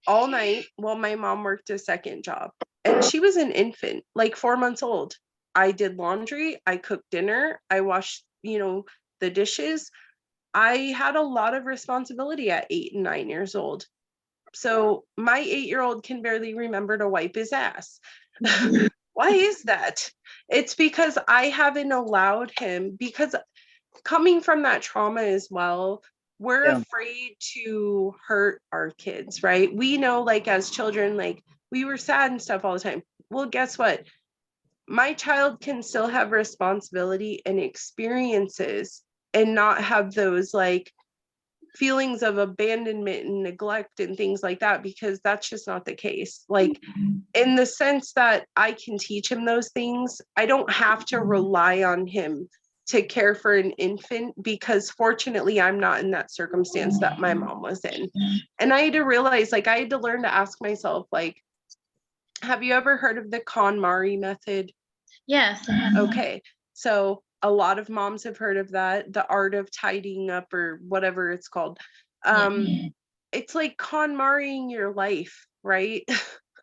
all night while my mom worked a second job. And she was an infant, like 4 months old. I did laundry, I cooked dinner, I washed, you know, the dishes. I had a lot of responsibility at 8 and 9 years old. So my 8-year-old can barely remember to wipe his ass. Why is that? It's because I haven't allowed him, because coming from that trauma as well, we're afraid to hurt our kids, right? We know, like, as children, like, we were sad and stuff all the time. Well, guess what? My child can still have responsibility and experiences and not have those like feelings of abandonment and neglect and things like that, because that's just not the case. Like, in the sense that I can teach him those things, I don't have to rely on him to care for an infant, because fortunately I'm not in that circumstance that my mom was in. And I had to realize, like, I had to learn to ask myself, like, have you ever heard of the KonMari method? Yes. Okay, so a lot of moms have heard of that, the art of tidying up or whatever it's called. It's like KonMariing your life, right?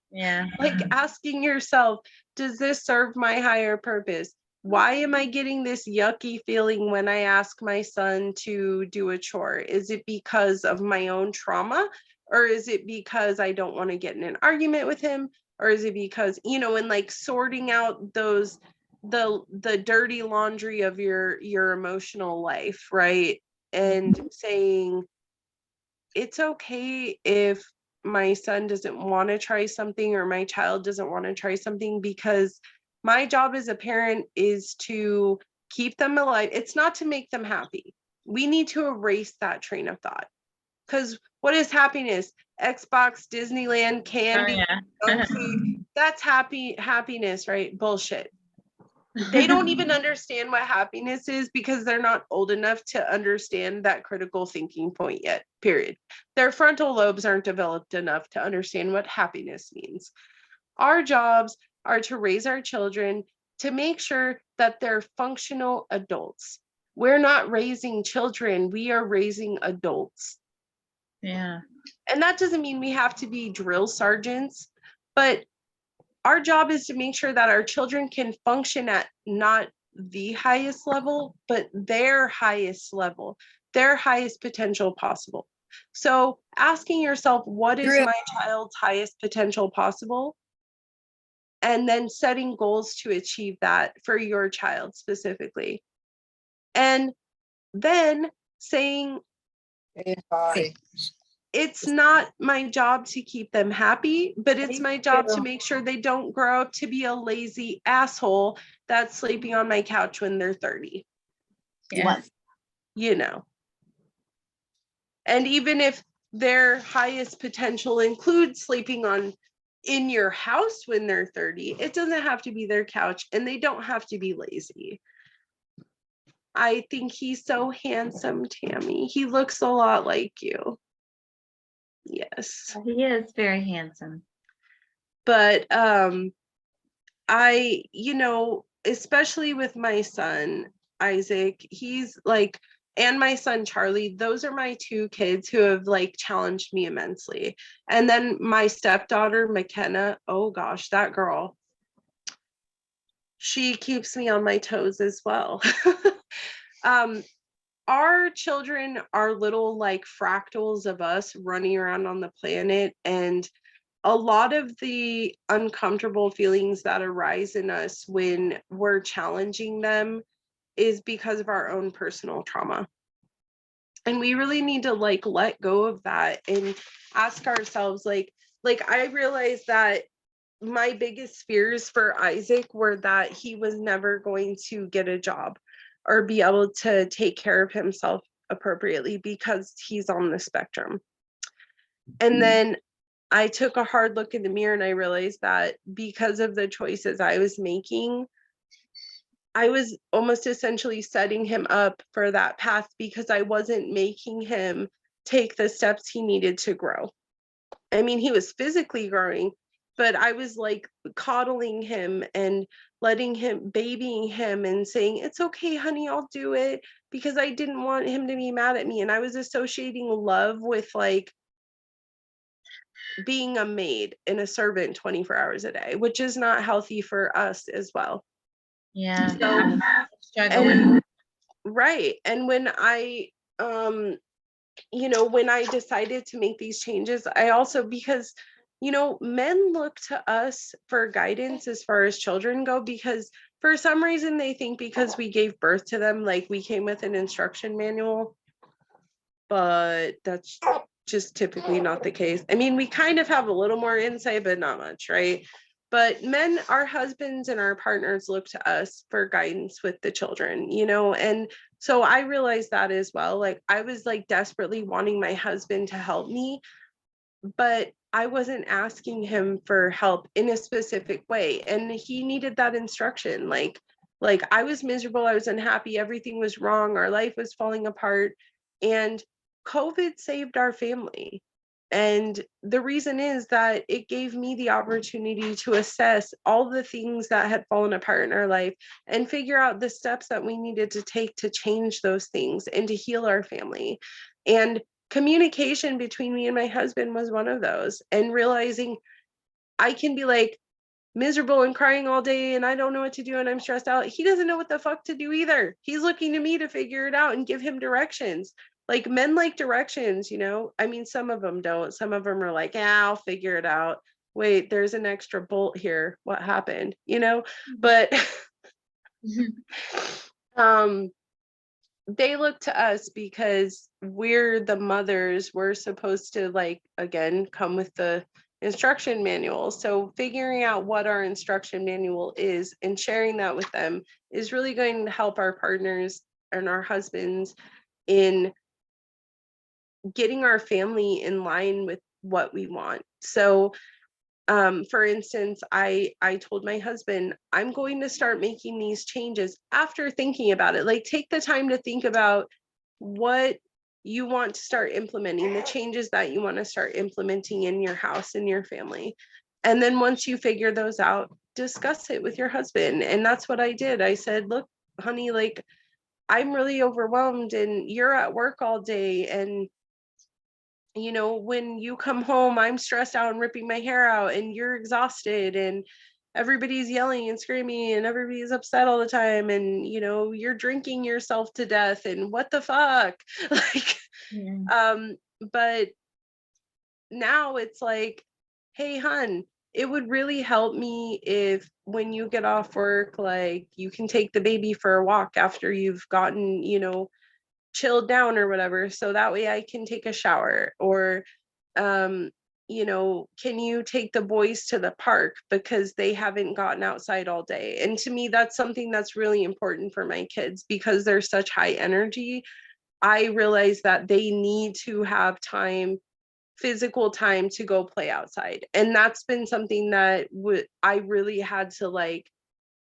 Yeah. Like, asking yourself, does this serve my higher purpose? Why am I getting this yucky feeling when I ask my son to do a chore? Is it because of my own trauma? Or is it because I don't want to get in an argument with him? Or is it because, you know, and like sorting out those the dirty laundry of your emotional life, right? And saying, it's okay if my son doesn't want to try something, or my child doesn't want to try something, because my job as a parent is to keep them alive. It's not to make them happy. We need to erase that train of thought. Because what is happiness? Xbox, Disneyland, candy, junk food. That's happiness, right? Bullshit. They don't even understand what happiness is, because they're not old enough to understand that critical thinking point yet, period. Their frontal lobes aren't developed enough to understand what happiness means. Our jobs are to raise our children to make sure that they're functional adults. We're not raising children, we are raising adults. Yeah. And that doesn't mean we have to be drill sergeants, but our job is to make sure that our children can function at not the highest level, but their highest level, their highest potential possible. So asking yourself, what is my child's highest potential possible? And then setting goals to achieve that for your child specifically. And then saying, it's not my job to keep them happy, but it's my job to make sure they don't grow up to be a lazy asshole that's sleeping on my couch when they're 30, Yeah. you know. And even if their highest potential includes sleeping on in your house when they're 30, it doesn't have to be their couch, and they don't have to be lazy. I think he's so handsome, Tammy. He looks a lot like you. Yes. He is very handsome. But I, especially with my son Isaac, he's like, and my son Charlie, those are my two kids who have like challenged me immensely. And then my stepdaughter McKenna, oh gosh, that girl, she keeps me on my toes as well. Our children are little like fractals of us running around on the planet, and a lot of the uncomfortable feelings that arise in us when we're challenging them is because of our own personal trauma. And we really need to like let go of that and ask ourselves like I realized that my biggest fears for Isaac were that he was never going to get a job or be able to take care of himself appropriately because he's on the spectrum. And then I took a hard look in the mirror and I realized that because of the choices I was making, I was almost essentially setting him up for that path because I wasn't making him take the steps he needed to grow. I mean, he was physically growing, but I was like coddling him and letting him, babying him and saying, it's okay, honey, I'll do it, because I didn't want him to be mad at me. And I was associating love with like being a maid and a servant 24 hours a day, which is not healthy for us as well. Yeah. So, Struggle with and right. And when I when I decided to make these changes, I also, because men look to us for guidance as far as children go, because for some reason they think because we gave birth to them, like we came with an instruction manual, but that's just typically not the case. I mean, we kind of have a little more insight, but not much, right? But men, our husbands and our partners look to us for guidance with the children, and so I realized that as well. Like I was like desperately wanting my husband to help me, but I wasn't asking him for help in a specific way. And he needed that instruction. Like I was miserable, I was unhappy, everything was wrong, our life was falling apart. And COVID saved our family. And the reason is that it gave me the opportunity to assess all the things that had fallen apart in our life and figure out the steps that we needed to take to change those things and to heal our family. And communication between me and my husband was one of those. And realizing I can be like miserable and crying all day and I don't know what to do and I'm stressed out. He doesn't know what the fuck to do either. He's looking to me to figure it out and give him directions. Like men like directions, I mean, some of them don't. Some of them are like, yeah, I'll figure it out. Wait, there's an extra bolt here. What happened? But they look to us because we're the mothers. We're supposed to, like, again, come with the instruction manual. So figuring out what our instruction manual is and sharing that with them is really going to help our partners and our husbands in getting our family in line with what we want. So for instance, I told my husband, I'm going to start making these changes after thinking about it. Like, take the time to think about what you want to start implementing, the changes that you want to start implementing in your house and your family. And then once you figure those out, discuss it with your husband. And that's what I did. I said, look, honey, like, I'm really overwhelmed and you're at work all day, and when you come home, I'm stressed out and ripping my hair out, and you're exhausted, and everybody's yelling and screaming, and everybody's upset all the time, and you're drinking yourself to death, and what the fuck? Like, but now it's like, hey, hun, it would really help me if when you get off work, like, you can take the baby for a walk after you've gotten, chilled down or whatever, so that way I can take a shower. Or you know, can you take the boys to the park because they haven't gotten outside all day? And to me, that's something that's really important for my kids because they're such high energy. I realize that they need to have time, physical time to go play outside. And that's been something that I really had to like,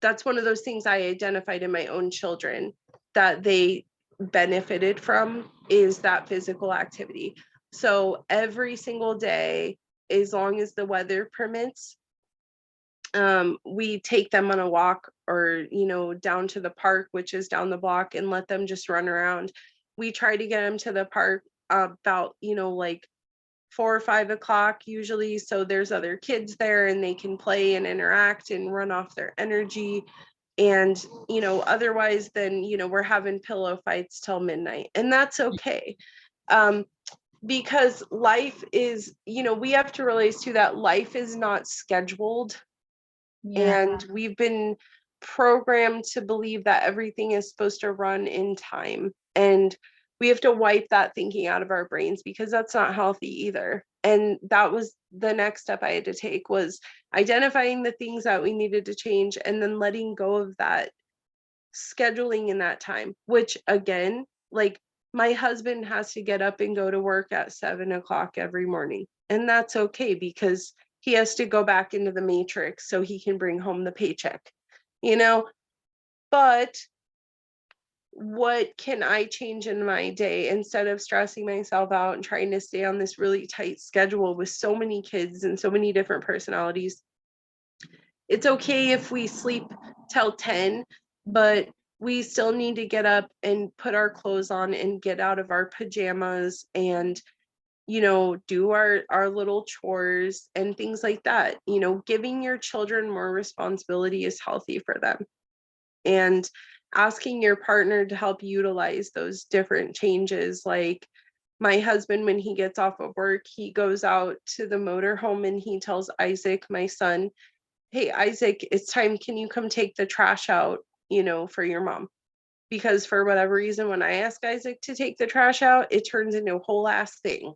that's one of those things I identified in my own children that they benefited from is that physical activity. So every single day, as long as the weather permits, we take them on a walk or, you know, down to the park, which is down the block, and let them just run around. We try to get them to the park about, you know, like 4 or 5 o'clock usually. So there's other kids there and they can play and interact and run off their energy. And, you know, otherwise then, you know, we're having pillow fights till midnight, and that's okay. Because life is, you know, we have to realize too that life is not scheduled. Yeah. And we've been programmed to believe that everything is supposed to run in time. And we have to wipe that thinking out of our brains because that's not healthy either. And that was the next step I had to take, was identifying the things that we needed to change and then letting go of that scheduling in that time, which again, like my husband has to get up and go to work at 7 o'clock every morning. And that's okay because he has to go back into the matrix so he can bring home the paycheck, you know? But what can I change in my day instead of stressing myself out and trying to stay on this really tight schedule with so many kids and so many different personalities? It's okay if we sleep till 10, but we still need to get up and put our clothes on and get out of our pajamas and, you know, do our little chores and things like that. You know, giving your children more responsibility is healthy for them. And asking your partner to help utilize those different changes, like my husband, when he gets off of work, he goes out to the motorhome and he tells Isaac, my son, hey, Isaac, it's time. Can you come take the trash out, you know, for your mom? Because for whatever reason, when I ask Isaac to take the trash out, it turns into a whole ass thing,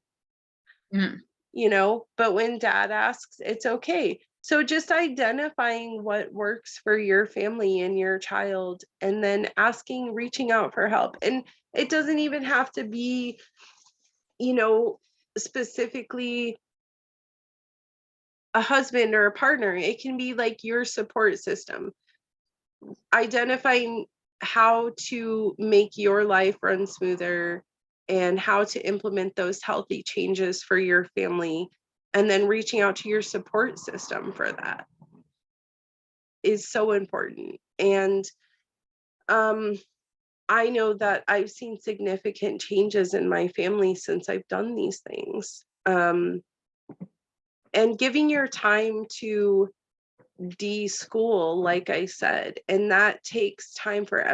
Mm. you know, but when dad asks, it's okay. So just identifying what works for your family and your child, and then asking, reaching out for help. And it doesn't even have to be, you know, specifically a husband or a partner. It can be like your support system. Identifying how to make your life run smoother and how to implement those healthy changes for your family, and then reaching out to your support system for that is so important. And I know that I've seen significant changes in my family since I've done these things. And giving your time to de-school, like I said, and that takes time for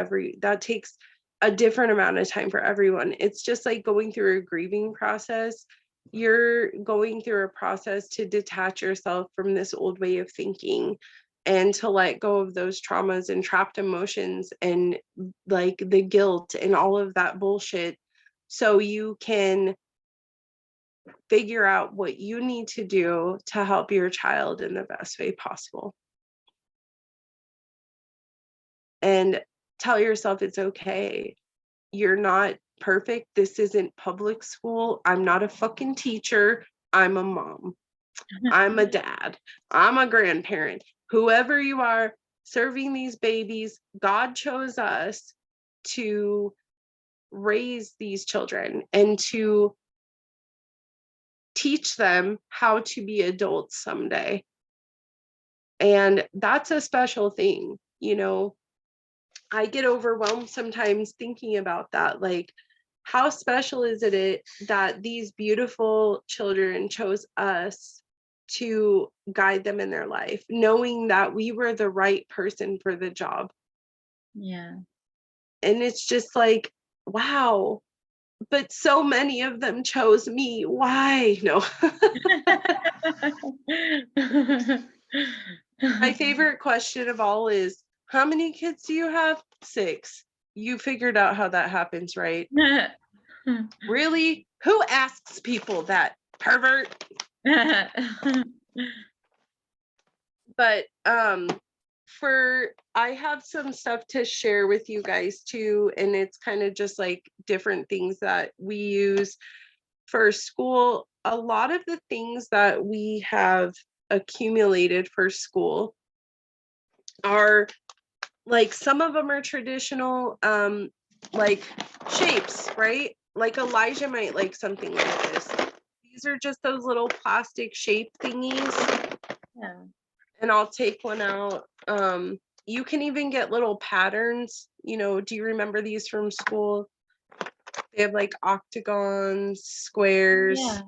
that takes a different amount of time for everyone. It's just like going through a grieving process. You're going through a process to detach yourself from this old way of thinking and to let go of those traumas and trapped emotions and like the guilt and all of that bullshit, so you can figure out what you need to do to help your child in the best way possible. And tell yourself it's okay. You're not perfect. This isn't public school. I'm not a fucking teacher. I'm a mom. I'm a dad. I'm a grandparent. Whoever you are serving these babies, God chose us to raise these children and to teach them how to be adults someday. And that's a special thing, you know. I get overwhelmed sometimes thinking about that. Like, how special is it that these beautiful children chose us to guide them in their life, knowing that we were the right person for the job? Yeah. And it's just like, wow. But so many of them chose me. Why? No. My favorite question of all is, how many kids do you have? 6. You figured out how that happens, right? Really? Who asks people that? pervert. But I have some stuff to share with you guys too, and it's kind of just like different things that we use for school. A lot of the things that we have accumulated for school are like, some of them are traditional, like shapes, right? Like Elijah might like something like this. These are just those little plastic shape thingies. Yeah. And I'll take one out. You can even get little patterns. You know, do you remember these from school? They have like octagons, squares. Yeah.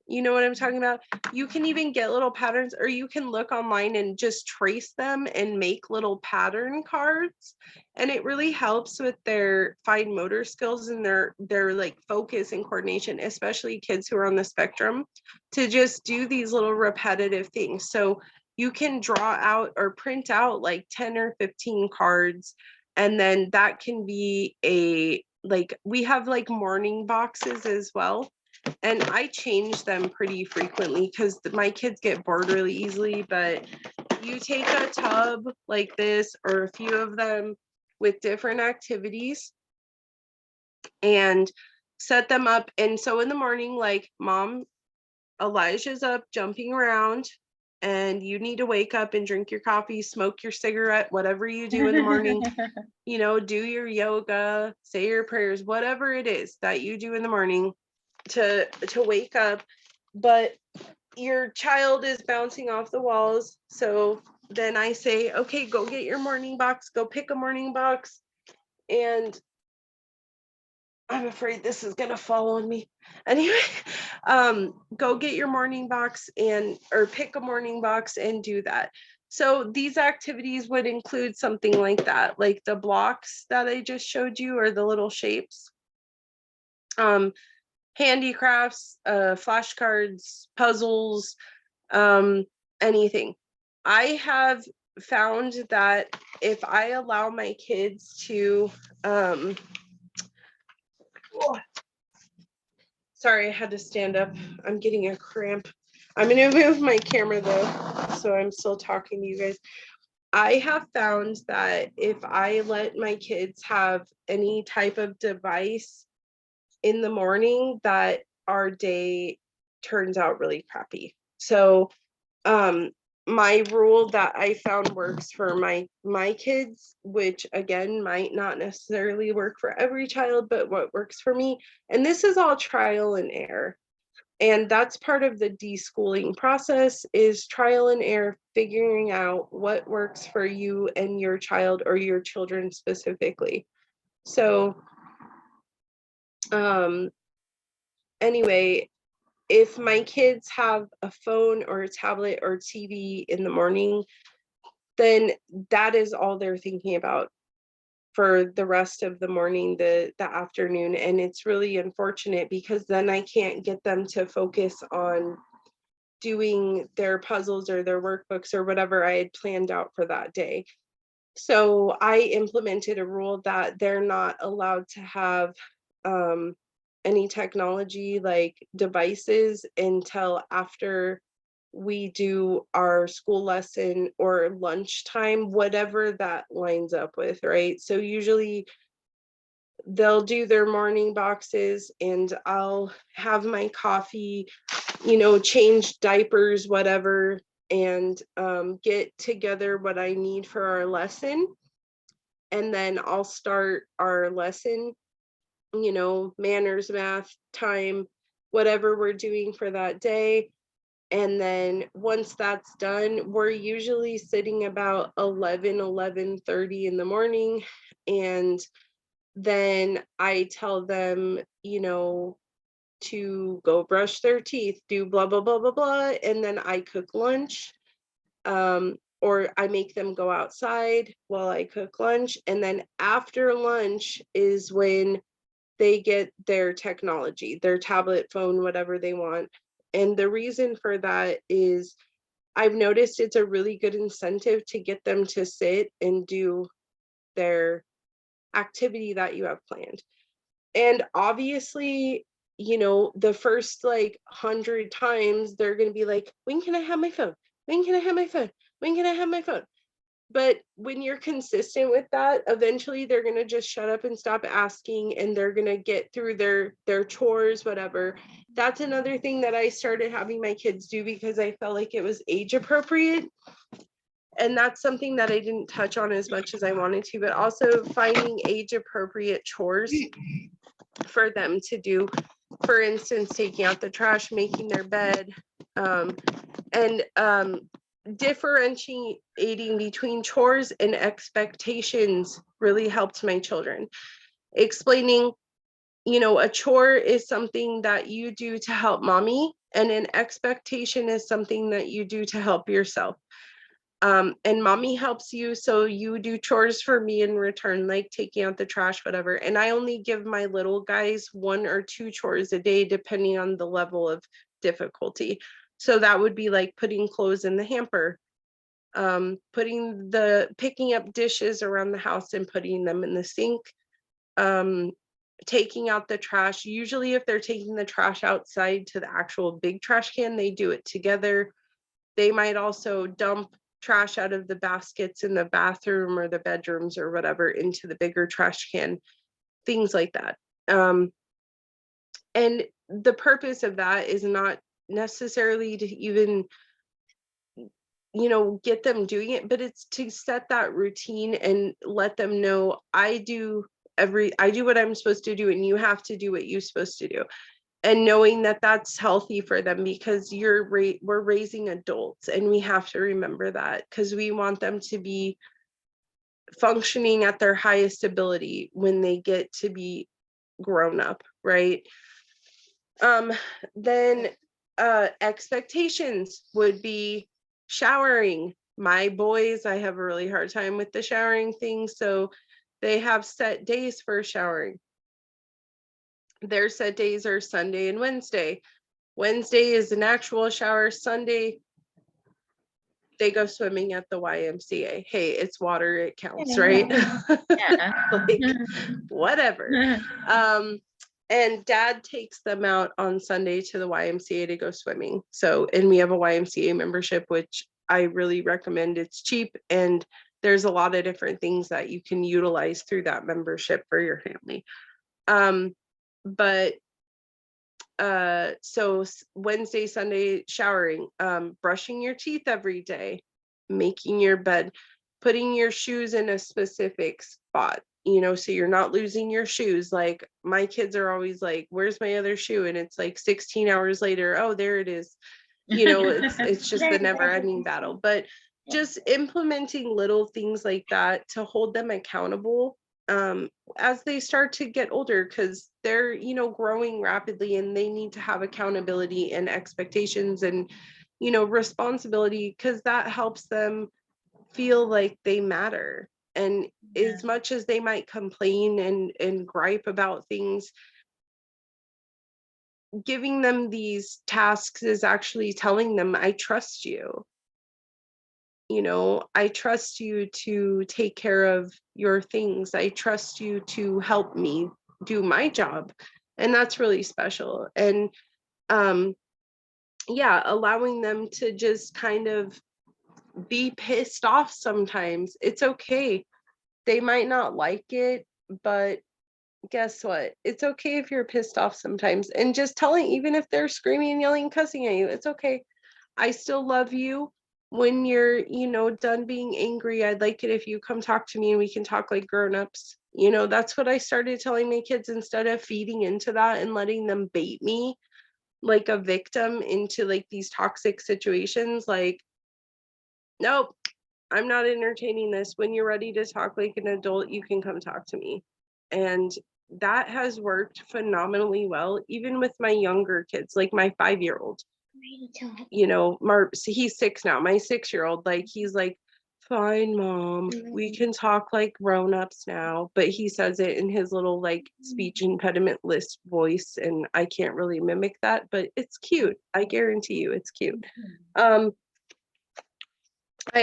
You know what I'm talking about? You can even get little patterns, or you can look online and just trace them and make little pattern cards. And it really helps with their fine motor skills and their like focus and coordination, especially kids who are on the spectrum, to just do these little repetitive things. So you can draw out or print out like 10 or 15 cards, and then that can be we have like morning boxes as well. And I change them pretty frequently because my kids get bored really easily. But you take a tub like this, or a few of them with different activities, and set them up. And so in the morning, like, Mom, Elijah's up jumping around, and you need to wake up and drink your coffee, smoke your cigarette, whatever you do in the morning, do your yoga, say your prayers, whatever it is that you do in the morning to wake up. But your child is bouncing off the walls. So then I say, okay, go get your morning box, go pick a morning box. And I'm afraid this is gonna fall on me. Anyway, go get your morning box or pick a morning box and do that. So these activities would include something like that, like the blocks that I just showed you, or the little shapes. Handicrafts, flashcards, puzzles, anything. I have found that if I allow my kids to, sorry, I had to stand up. I'm getting a cramp. I'm gonna move my camera though, so I'm still talking to you guys. I have found that if I let my kids have any type of device in the morning, that our day turns out really crappy. So my rule that I found works for my kids, which again might not necessarily work for every child, but what works for me, and this is all trial and error. And that's part of the deschooling process, is trial and error, figuring out what works for you and your child, or your children specifically. So anyway, if my kids have a phone or a tablet or TV in the morning, then that is all they're thinking about for the rest of the morning, the afternoon. And it's really unfortunate, because then I can't get them to focus on doing their puzzles or their workbooks or whatever I had planned out for that day. So I implemented a rule that they're not allowed to have any technology like devices until after we do our school lesson or lunchtime, whatever that lines up with, right? So usually they'll do their morning boxes, and I'll have my coffee, change diapers, whatever, and get together what I need for our lesson. And then I'll start our lesson, manners, math, time, whatever we're doing for that day. And then once that's done, we're usually sitting about 11:30 in the morning. And then I tell them, to go brush their teeth, do blah, blah, blah, blah, blah. And then I cook lunch. Or I make them go outside while I cook lunch. And then after lunch is when they get their technology, their tablet, phone, whatever they want. And the reason for that is I've noticed it's a really good incentive to get them to sit and do their activity that you have planned. And obviously, you know, the first like 100 times they're going to be like, when can I have my phone? When can I have my phone? When can I have my phone? But when you're consistent with that, eventually they're going to just shut up and stop asking, and they're going to get through their chores, whatever. That's another thing that I started having my kids do because I felt like it was age appropriate. And that's something that I didn't touch on as much as I wanted to, but also finding age appropriate chores for them to do. For instance, taking out the trash, making their bed, and differentiating between chores and expectations really helped my children. Explaining, you know, a chore is something that you do to help mommy, and an expectation is something that you do to help yourself. And mommy helps you, so you do chores for me in return, like taking out the trash, whatever. And I only give my little guys 1 or 2 chores a day, depending on the level of difficulty. So that would be like putting clothes in the hamper, picking up dishes around the house and putting them in the sink, taking out the trash. Usually if they're taking the trash outside to the actual big trash can, they do it together. They might also dump trash out of the baskets in the bathroom or the bedrooms or whatever into the bigger trash can, things like that. And the purpose of that is not necessarily to even, you know, get them doing it, but it's to set that routine and let them know I do what I'm supposed to do, and you have to do what you're supposed to do. And knowing that that's healthy for them, because we're raising adults, and we have to remember that, because we want them to be functioning at their highest ability when they get to be grown up, right? Then expectations would be showering. My boys, I have a really hard time with the showering thing, so they have set days for showering. Their set days are Sunday and Wednesday. Wednesday is an actual shower. Sunday, they go swimming at the YMCA. Hey, it's water, it counts, right? Yeah. Like, whatever. And dad takes them out on Sunday to the YMCA to go swimming. So, and we have a YMCA membership, which I really recommend. It's cheap, and there's a lot of different things that you can utilize through that membership for your family. But so Wednesday, Sunday, showering, brushing your teeth every day, making your bed, putting your shoes in a specific spot, you know, so you're not losing your shoes. Like my kids are always like, where's my other shoe? And it's like 16 hours later, oh, there it is. You know, it's just the never ending battle. But just implementing little things like that to hold them accountable as they start to get older, because they're, you know, growing rapidly, and they need to have accountability and expectations and, you know, responsibility, because that helps them feel like they matter. And as much as they might complain and gripe about things, giving them these tasks is actually telling them, I trust you. You know, I trust you to take care of your things. I trust you to help me do my job. And that's really special. And yeah, allowing them to just kind of be pissed off sometimes. It's okay. They might not like it, but guess what? It's okay if you're pissed off sometimes. And just telling, even if they're screaming and yelling, cussing at you, it's okay. I still love you. When you're, you know, done being angry, I'd like it if you come talk to me and we can talk like grown-ups. You know, that's what I started telling my kids, instead of feeding into that and letting them bait me like a victim into like these toxic situations. Like, nope, I'm not entertaining this. When you're ready to talk like an adult, you can come talk to me. And that has worked phenomenally well, even with my younger kids, like my 5-year-old. You know, he's 6 now. My 6-year-old, like, he's like, fine, mom, we can talk like grown-ups now. But he says it in his little like speech impediment list voice, and I can't really mimic that, but it's cute. I guarantee you it's cute. I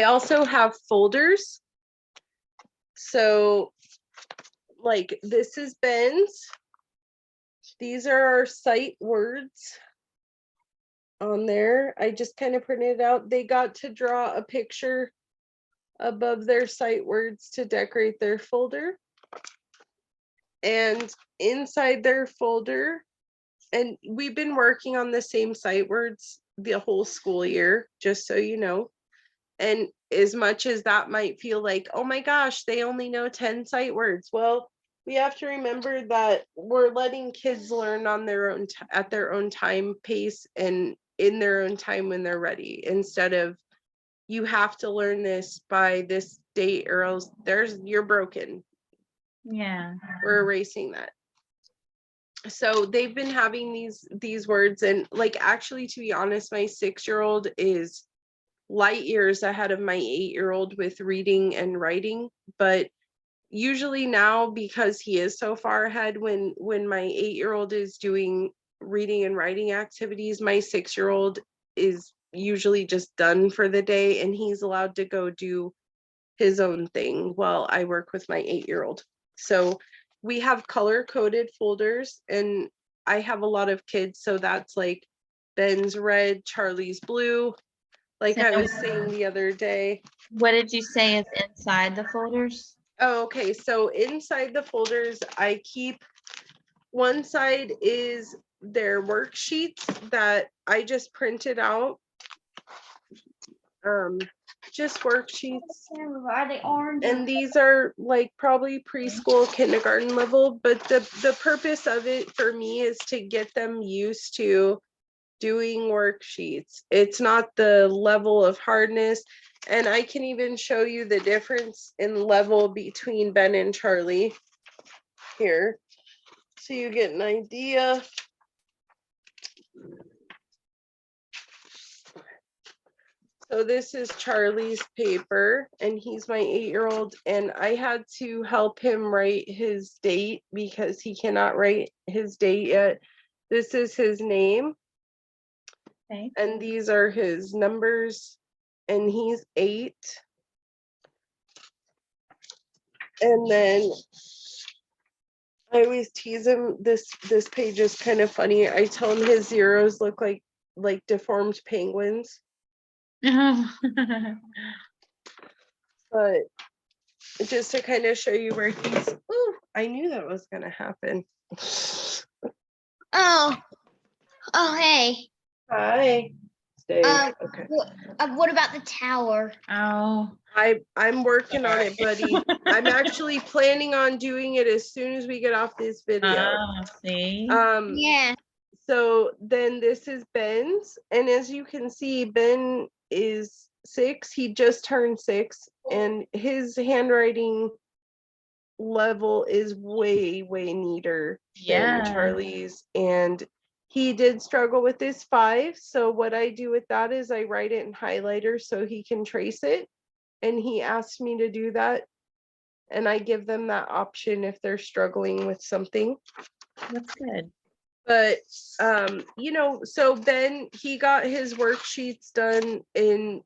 also have folders. So like, this is Ben's. These are our sight words on there. I just kind of printed it out. They got to draw a picture above their sight words to decorate their folder. And inside their folder, and we've been working on the same sight words the whole school year, just so you know. And as much as that might feel like, oh my gosh, they only know 10 sight words. Well, we have to remember that we're letting kids learn on their own at their own time pace and in their own time when they're ready, instead of you have to learn this by this date or else you're broken. Yeah. We're erasing that. So they've been having these words, and like, actually, to be honest, my 6-year-old is light years ahead of my 8-year-old with reading and writing. But usually now, because he is so far ahead, when my 8-year-old is doing reading and writing activities, my 6-year-old is usually just done for the day, and he's allowed to go do his own thing while I work with my 8-year-old. So we have color coded folders, and I have a lot of kids, so that's like Ben's red, Charlie's blue, like I was saying the other day. What did you say is inside the folders? Oh, okay. So inside the folders, I keep, one side is their worksheets that I just printed out. Just worksheets. Are they orange? And these are like probably preschool, kindergarten level, but the purpose of it for me is to get them used to doing worksheets. It's not the level of hardness. And I can even show you the difference in level between Ben and Charlie here, so you get an idea. So this is Charlie's paper, and he's my 8-year-old, and I had to help him write his date because he cannot write his date yet. This is his name. Okay. And these are his numbers, and he's 8. And then I always tease him, this page is kind of funny. I tell him his zeros look like deformed penguins. But just to kind of show you where he's, ooh, I knew that was gonna happen. Oh, hey. Hi. Stay. Okay. What about the tower? Oh. I'm working on it, buddy. I'm actually planning on doing it as soon as we get off this video. See. Yeah. So then this is Ben's, and as you can see, Ben is 6. He just turned 6, and his handwriting level is way neater than Charlie's, and he did struggle with this 5. So what I do with that is I write it in highlighter so he can trace it, and he asked me to do that, and I give them that option if they're struggling with something. That's good. But you know, so Ben, he got his worksheets done in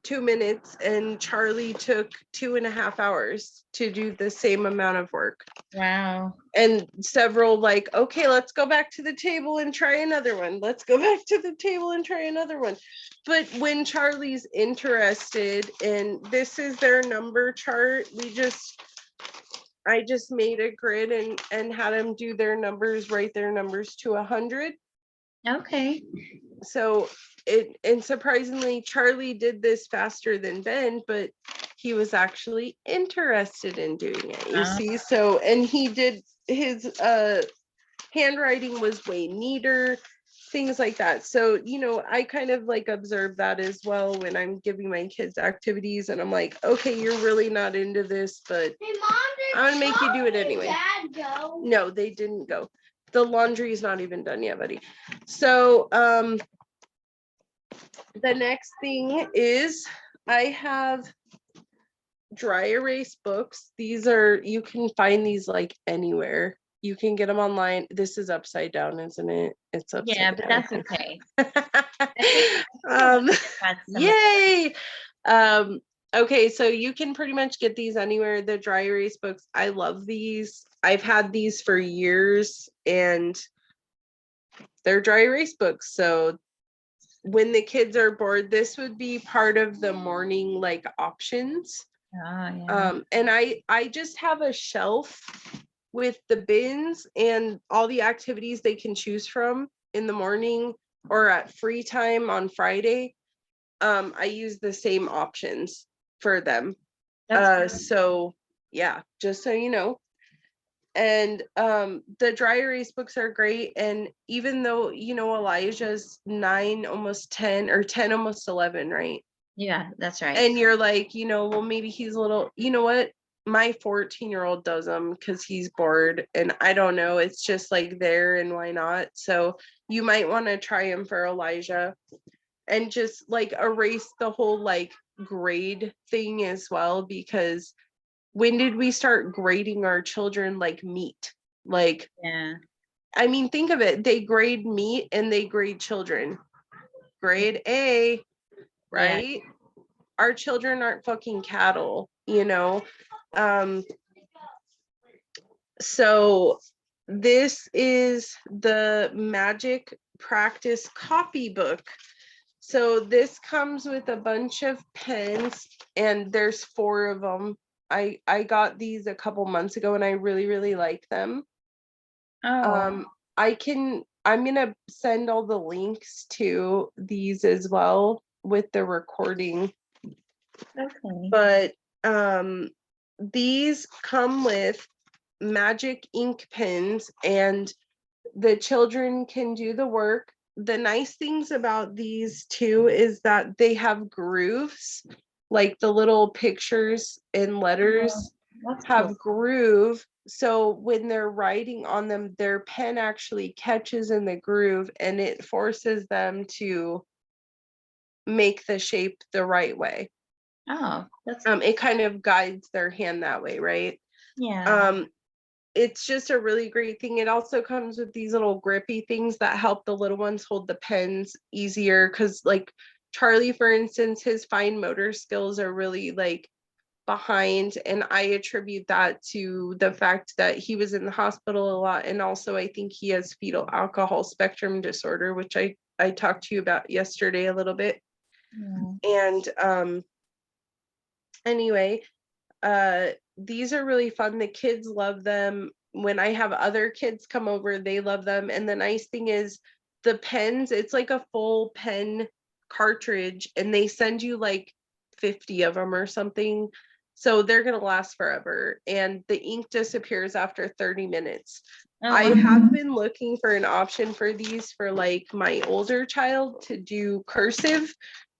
2 minutes, and Charlie took 2.5 hours to do the same amount of work. Wow. And several like, okay, let's go back to the table and try another one. Let's go back to the table and try another one. But when Charlie's interested, and this is their number chart, I just made a grid and had them do their numbers, write their numbers to 100. Okay. So and surprisingly, Charlie did this faster than Ben, but he was actually interested in doing it, you see. So, and he did, his handwriting was way neater, things like that. So, you know, I kind of like observe that as well when I'm giving my kids activities, and I'm like, okay, you're really not into this, but Hey, Mom, I'm gonna make you do it anyway. Dad go? No, they didn't go. The laundry is not even done yet, buddy. So the next thing is I have dry erase books. These are, you can find these like anywhere. You can get them online. This is upside down, isn't it? It's upside Yeah, but down. that's okay. Yay. Okay, so you can pretty much get these anywhere. The dry erase books, I love these. I've had these for years, and they're dry erase books. So when the kids are bored, this would be part of the morning like options. Yeah. And I just have a shelf with the bins and all the activities they can choose from in the morning or at free time on Friday. I use the same options for them. That's So yeah, just so you know. And the dry erase books are great. And even though, you know, Elijah's 9, almost 10, or 10, almost 11, right? yeah, that's right. And you're like, you know, well, maybe he's a little, you know what? My 14-year-old does them because he's bored. And I don't know, it's just like there, and why not? So you might want to try him for Elijah, and just like erase the whole like grade thing as well, because when did we start grading our children like meat? Like, Yeah. I mean, think of it. They grade meat and they grade children. Grade A, right? Our children aren't fucking cattle, you know? So this is the Magic Practice copybook. So this comes with a bunch of pens, and there's 4 of them. I got these a couple months ago, and I really, really like them. Oh, I'm gonna send all the links to these as well with the recording. okay. But these come with magic ink pens, and the children can do the work. The nice things about these too is that they have grooves, like the little pictures and letters That's have cool. groove. So when they're writing on them, their pen actually catches in the groove, and it forces them to make the shape the right way. Oh, that's It kind of guides their hand that way, right? yeah. It's just a really great thing. It also comes with these little grippy things that help the little ones hold the pens easier, because like Charlie, for instance, his fine motor skills are really like behind, and I attribute that to the fact that he was in the hospital a lot, and also I think he has fetal alcohol spectrum disorder, which I talked to you about yesterday a little bit. Yeah. And anyway, these are really fun. The kids love them. When I have other kids come over, they love them. And the nice thing is the pens, it's like a full pen cartridge, and they send you like 50 of them or something. So they're going to last forever. And the ink disappears after 30 minutes. Oh, I wow. have been looking for an option for these for like my older child to do cursive,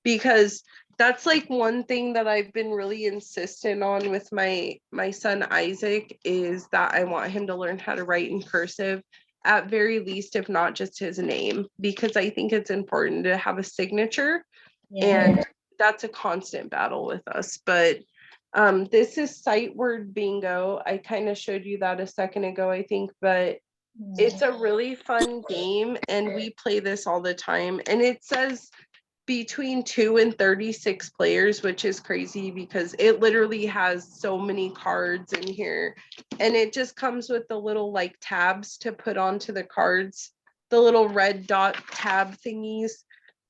because that's like one thing that I've been really insistent on with my son Isaac, is that I want him to learn how to write in cursive, at very least, if not just his name, because I think it's important to have a signature. Yeah. And that's a constant battle with us. But this is sight word bingo. I kind of showed you that a second ago, I think, but it's a really fun game, and we play this all the time. And it says between 2 and 36 players, which is crazy because it literally has so many cards in here. And it just comes with the little like tabs to put onto the cards, the little red dot tab thingies.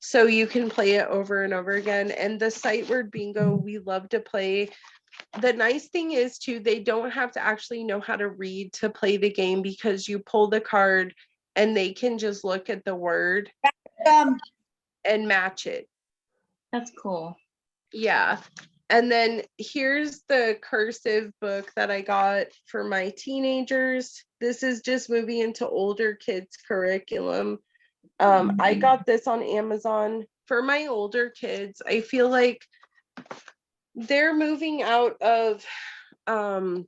So you can play it over and over again. And the sight word bingo, we love to play. The nice thing is too, they don't have to actually know how to read to play the game, because you pull the card and they can just look at the word and match it. That's cool. Yeah. And then here's the cursive book that I got for my teenagers. This is just moving into older kids curriculum. I got this on Amazon for my older kids. I feel like they're moving out of you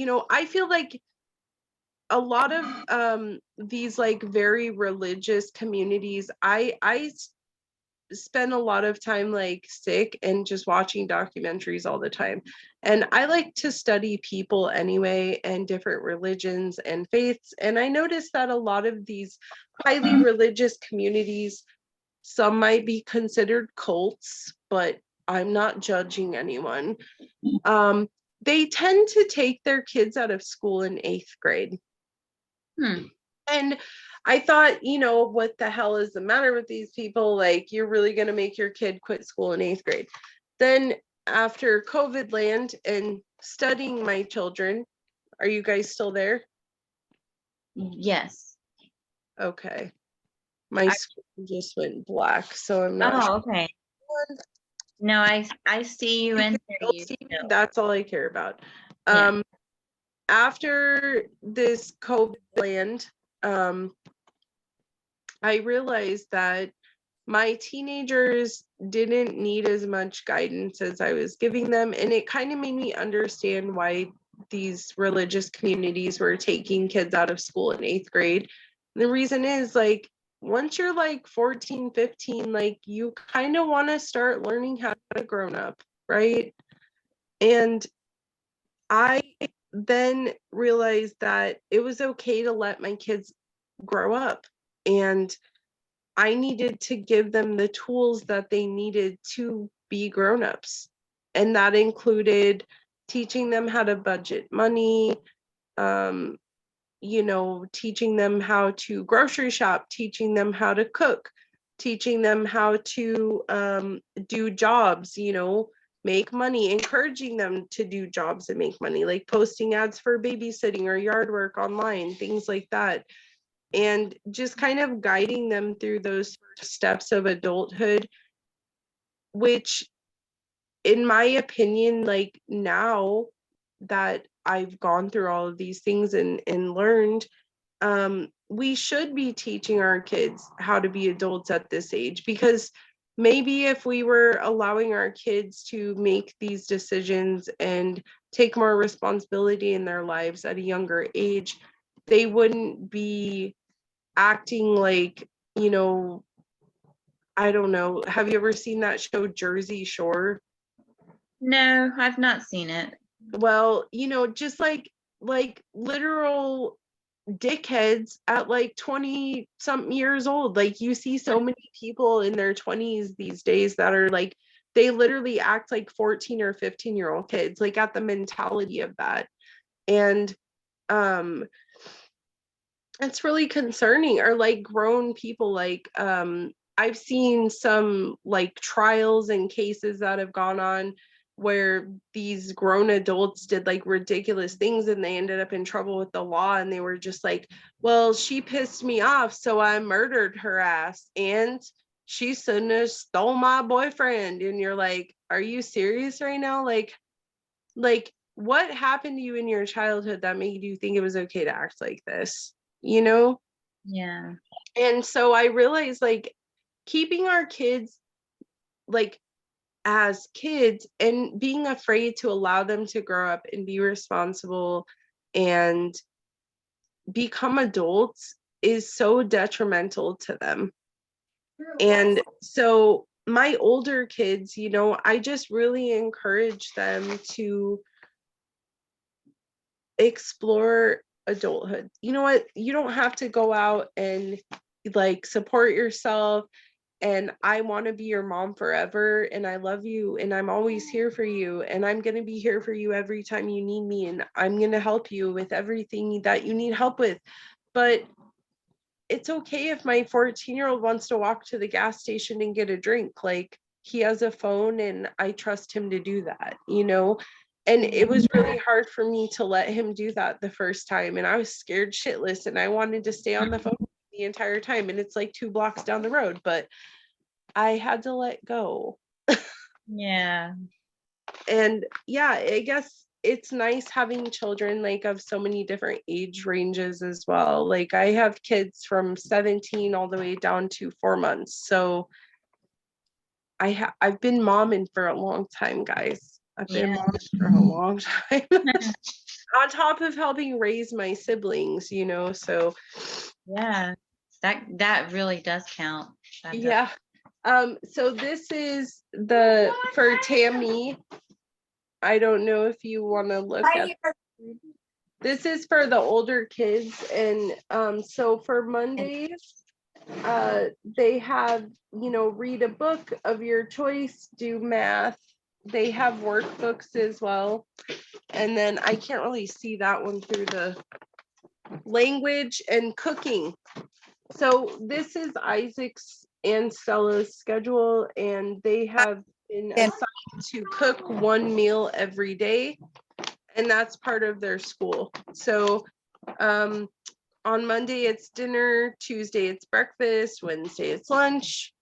know, I feel like a lot of these like very religious communities, I spend a lot of time like sick and just watching documentaries all the time, and I like to study people anyway, and different religions and faiths. And I noticed that a lot of these highly religious communities, some might be considered cults, but I'm not judging anyone. they tend to take their kids out of school in 8th grade. And I thought, what the hell is the matter with these people? Like, you're really going to make your kid quit school in 8th grade. Then after COVID land and studying my children, are you guys still there? Yes. Okay. My screen just went black, so I'm not Oh, okay. No, I see you and hear you. sure. That's all I care about. After this COVID land, I realized that my teenagers didn't need as much guidance as I was giving them. And it kind of made me understand why these religious communities were taking kids out of school in 8th grade. And the reason is, like, once you're like 14, 15, like, you kind of want to start learning how to grown up, right? And I then realized that it was okay to let my kids grow up, and I needed to give them the tools that they needed to be grown-ups. And that included teaching them how to budget money, teaching them how to grocery shop, teaching them how to cook, teaching them how to do jobs, make money, encouraging them to do jobs and make money, like posting ads for babysitting or yard work online, things like that. And just kind of guiding them through those steps of adulthood, which, in my opinion, like, now that I've gone through all of these things and learned, we should be teaching our kids how to be adults at this age, because maybe if we were allowing our kids to make these decisions and take more responsibility in their lives at a younger age, they wouldn't be acting like, I don't know. Have you ever seen that show Jersey Shore? No, I've not seen it. Well, just like literal dickheads at like 20 something years old. Like, you see so many people in their 20s these days that are like, they literally act like 14 or 15-year-old kids, like, at the mentality of that. And it's really concerning. Or like grown people, like, I've seen some like trials and cases that have gone on where these grown adults did like ridiculous things and they ended up in trouble with the law, and they were just like, well, she pissed me off, so I murdered her ass, and she shouldn't have stole my boyfriend. And you're like, are you serious right now? Like what happened to you in your childhood that made you think it was okay to act like this? Yeah. And so I realized, like, keeping our kids like as kids and being afraid to allow them to grow up and be responsible and become adults is so detrimental to them. And so my older kids, I just really encourage them to explore adulthood. You know what? You don't have to go out and like support yourself, and I want to be your mom forever, and I love you, and I'm always here for you, and I'm going to be here for you every time you need me, and I'm going to help you with everything that you need help with. But it's okay if my 14-year-old wants to walk to the gas station and get a drink. Like, he has a phone and I trust him to do that, And it was really hard for me to let him do that the first time. And I was scared shitless and I wanted to stay on the phone the entire time. And it's like 2 blocks down the road, but I had to let go. Yeah. And yeah, I guess it's nice having children like of so many different age ranges as well. Like, I have kids from 17 all the way down to 4 months. So I've been momming for a long time, guys. I've been momming for a long time. On top of helping raise my siblings, so Yeah. That really does count. yeah. So this is for Tammy. I don't know if you want to look at. This is for the older kids, and so for Mondays, they have, read a book of your choice, do math, they have workbooks as well. And then I can't really see that one through the language and cooking. So this is Isaac's and Stella's schedule, and they have been assigned to cook one meal every day, and that's part of their school. So on Monday it's dinner, Tuesday it's breakfast, Wednesday it's lunch,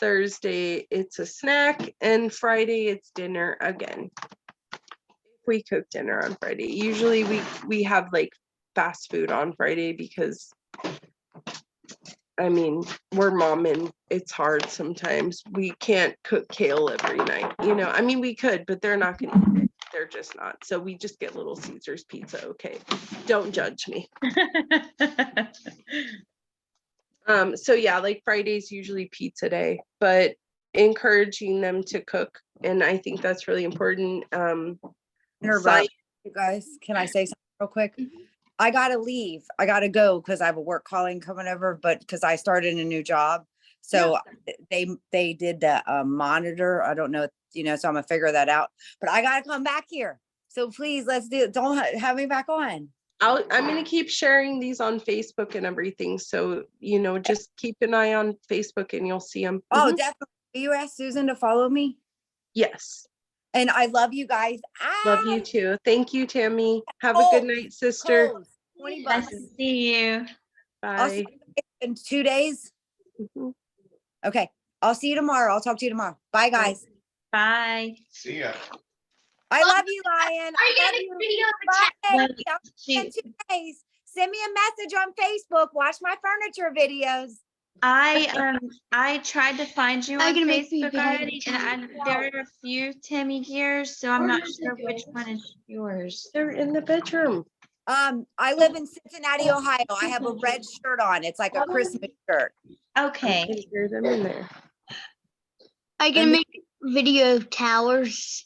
Thursday it's a snack, and Friday it's dinner again. If we cook dinner on Friday, usually we have like fast food on Friday because I mean, we're mom and it's hard sometimes. We can't cook kale every night, you know. I mean, we could, but they're not gonna eat it. They're just not. So we just get Little Caesars pizza. Okay. Don't judge me. So yeah, like Friday's usually pizza day, but encouraging them to cook. And I think that's really important. Interrupt, you guys. Can I say something real quick? I gotta leave. I gotta go because I have a work calling coming over, but because I started a new job. So they did the monitor. I don't know, you know, so I'm gonna figure that out. But I gotta come back here. So please, let's do it. Don't have me back on. I'm gonna keep sharing these on Facebook and everything. So, you know, just keep an eye on Facebook and you'll see them. Oh, definitely. Will you ask Susan to follow me? Yes. And I love you guys. Love you too. Thank you, Tammy. Have a good night, sister. Coles, 20 Nice bucks. to see you. I'll see Bye. you in 2 days. Mhm. Okay. I'll see you tomorrow. I'll talk to you tomorrow. Bye, guys. Bye. See ya. I love you, Lion. Are you I love gonna make you. a video of the Bye. Wait, I'll see you in she- 2 days. Send me a message on Facebook. Watch my furniture videos. I tried to find you I'm on gonna make me a Facebook video already, and there are a few Timmy gears, so I'm not sure which one is yours. They're in the bedroom. I live in Cincinnati, Ohio. I have a red shirt on. It's like a Christmas shirt. I Okay. can hear them in there. Are you gonna make a video of towers?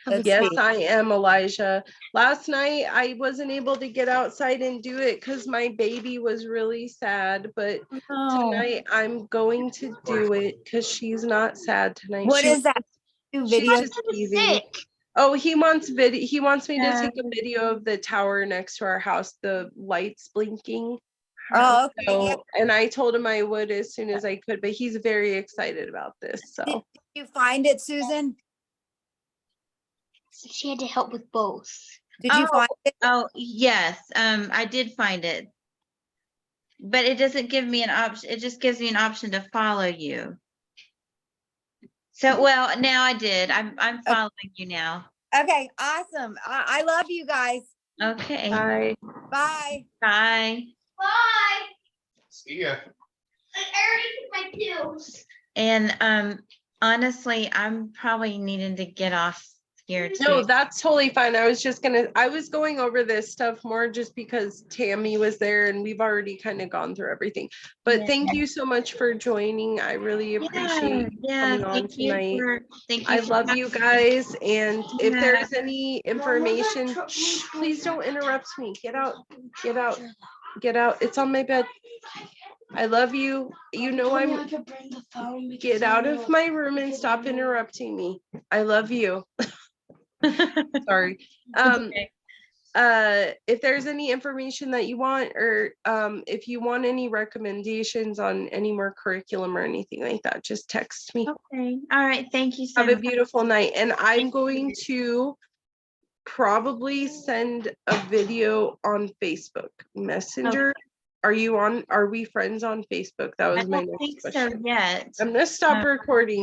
Let's Yes, see. I am, Elijah. Last night I wasn't able to get outside and do it because my baby was really sad, but tonight I'm going to do it because she's not sad tonight. What She is that? New she's video? just teasing. Oh, he wants me to Yeah. take a video of the tower next to our house, the lights blinking. Oh, okay. Yeah. So, and I told him I would as soon as I could, but he's very excited about this. Did So you find it, Susan? So she had to help with both. Did you find it? Oh, yes. I did find it. But it doesn't give me an option. It just gives me an option to follow you. So, well, now I did. I'm following you now. Okay, awesome. I love you guys. Okay. bye. Bye. Bye. Bye. See ya. I already took my pills. And honestly, I'm probably needing to get off here too. No, that's totally fine. I was going over this stuff more just because Tammy was there and we've already kind of gone through everything. But Yeah. thank you so much for joining. I really appreciate coming on tonight. Thank you. I for love you coming. guys. And if Yeah. there's any information, shh, please don't interrupt me. Get out, get out, get out. It's on my bed. I love you. You know I'm, get out of my room and stop interrupting me. I love you. Sorry. Okay. If there's any information that you want, or if you want any recommendations on any more curriculum or anything like that, just text me. Okay. All right. Thank you so Have a much. beautiful night. And I'm going to probably send a video on Facebook Messenger. Are we friends on Facebook? That I was my don't next think so question. yet. I'm gonna stop recording.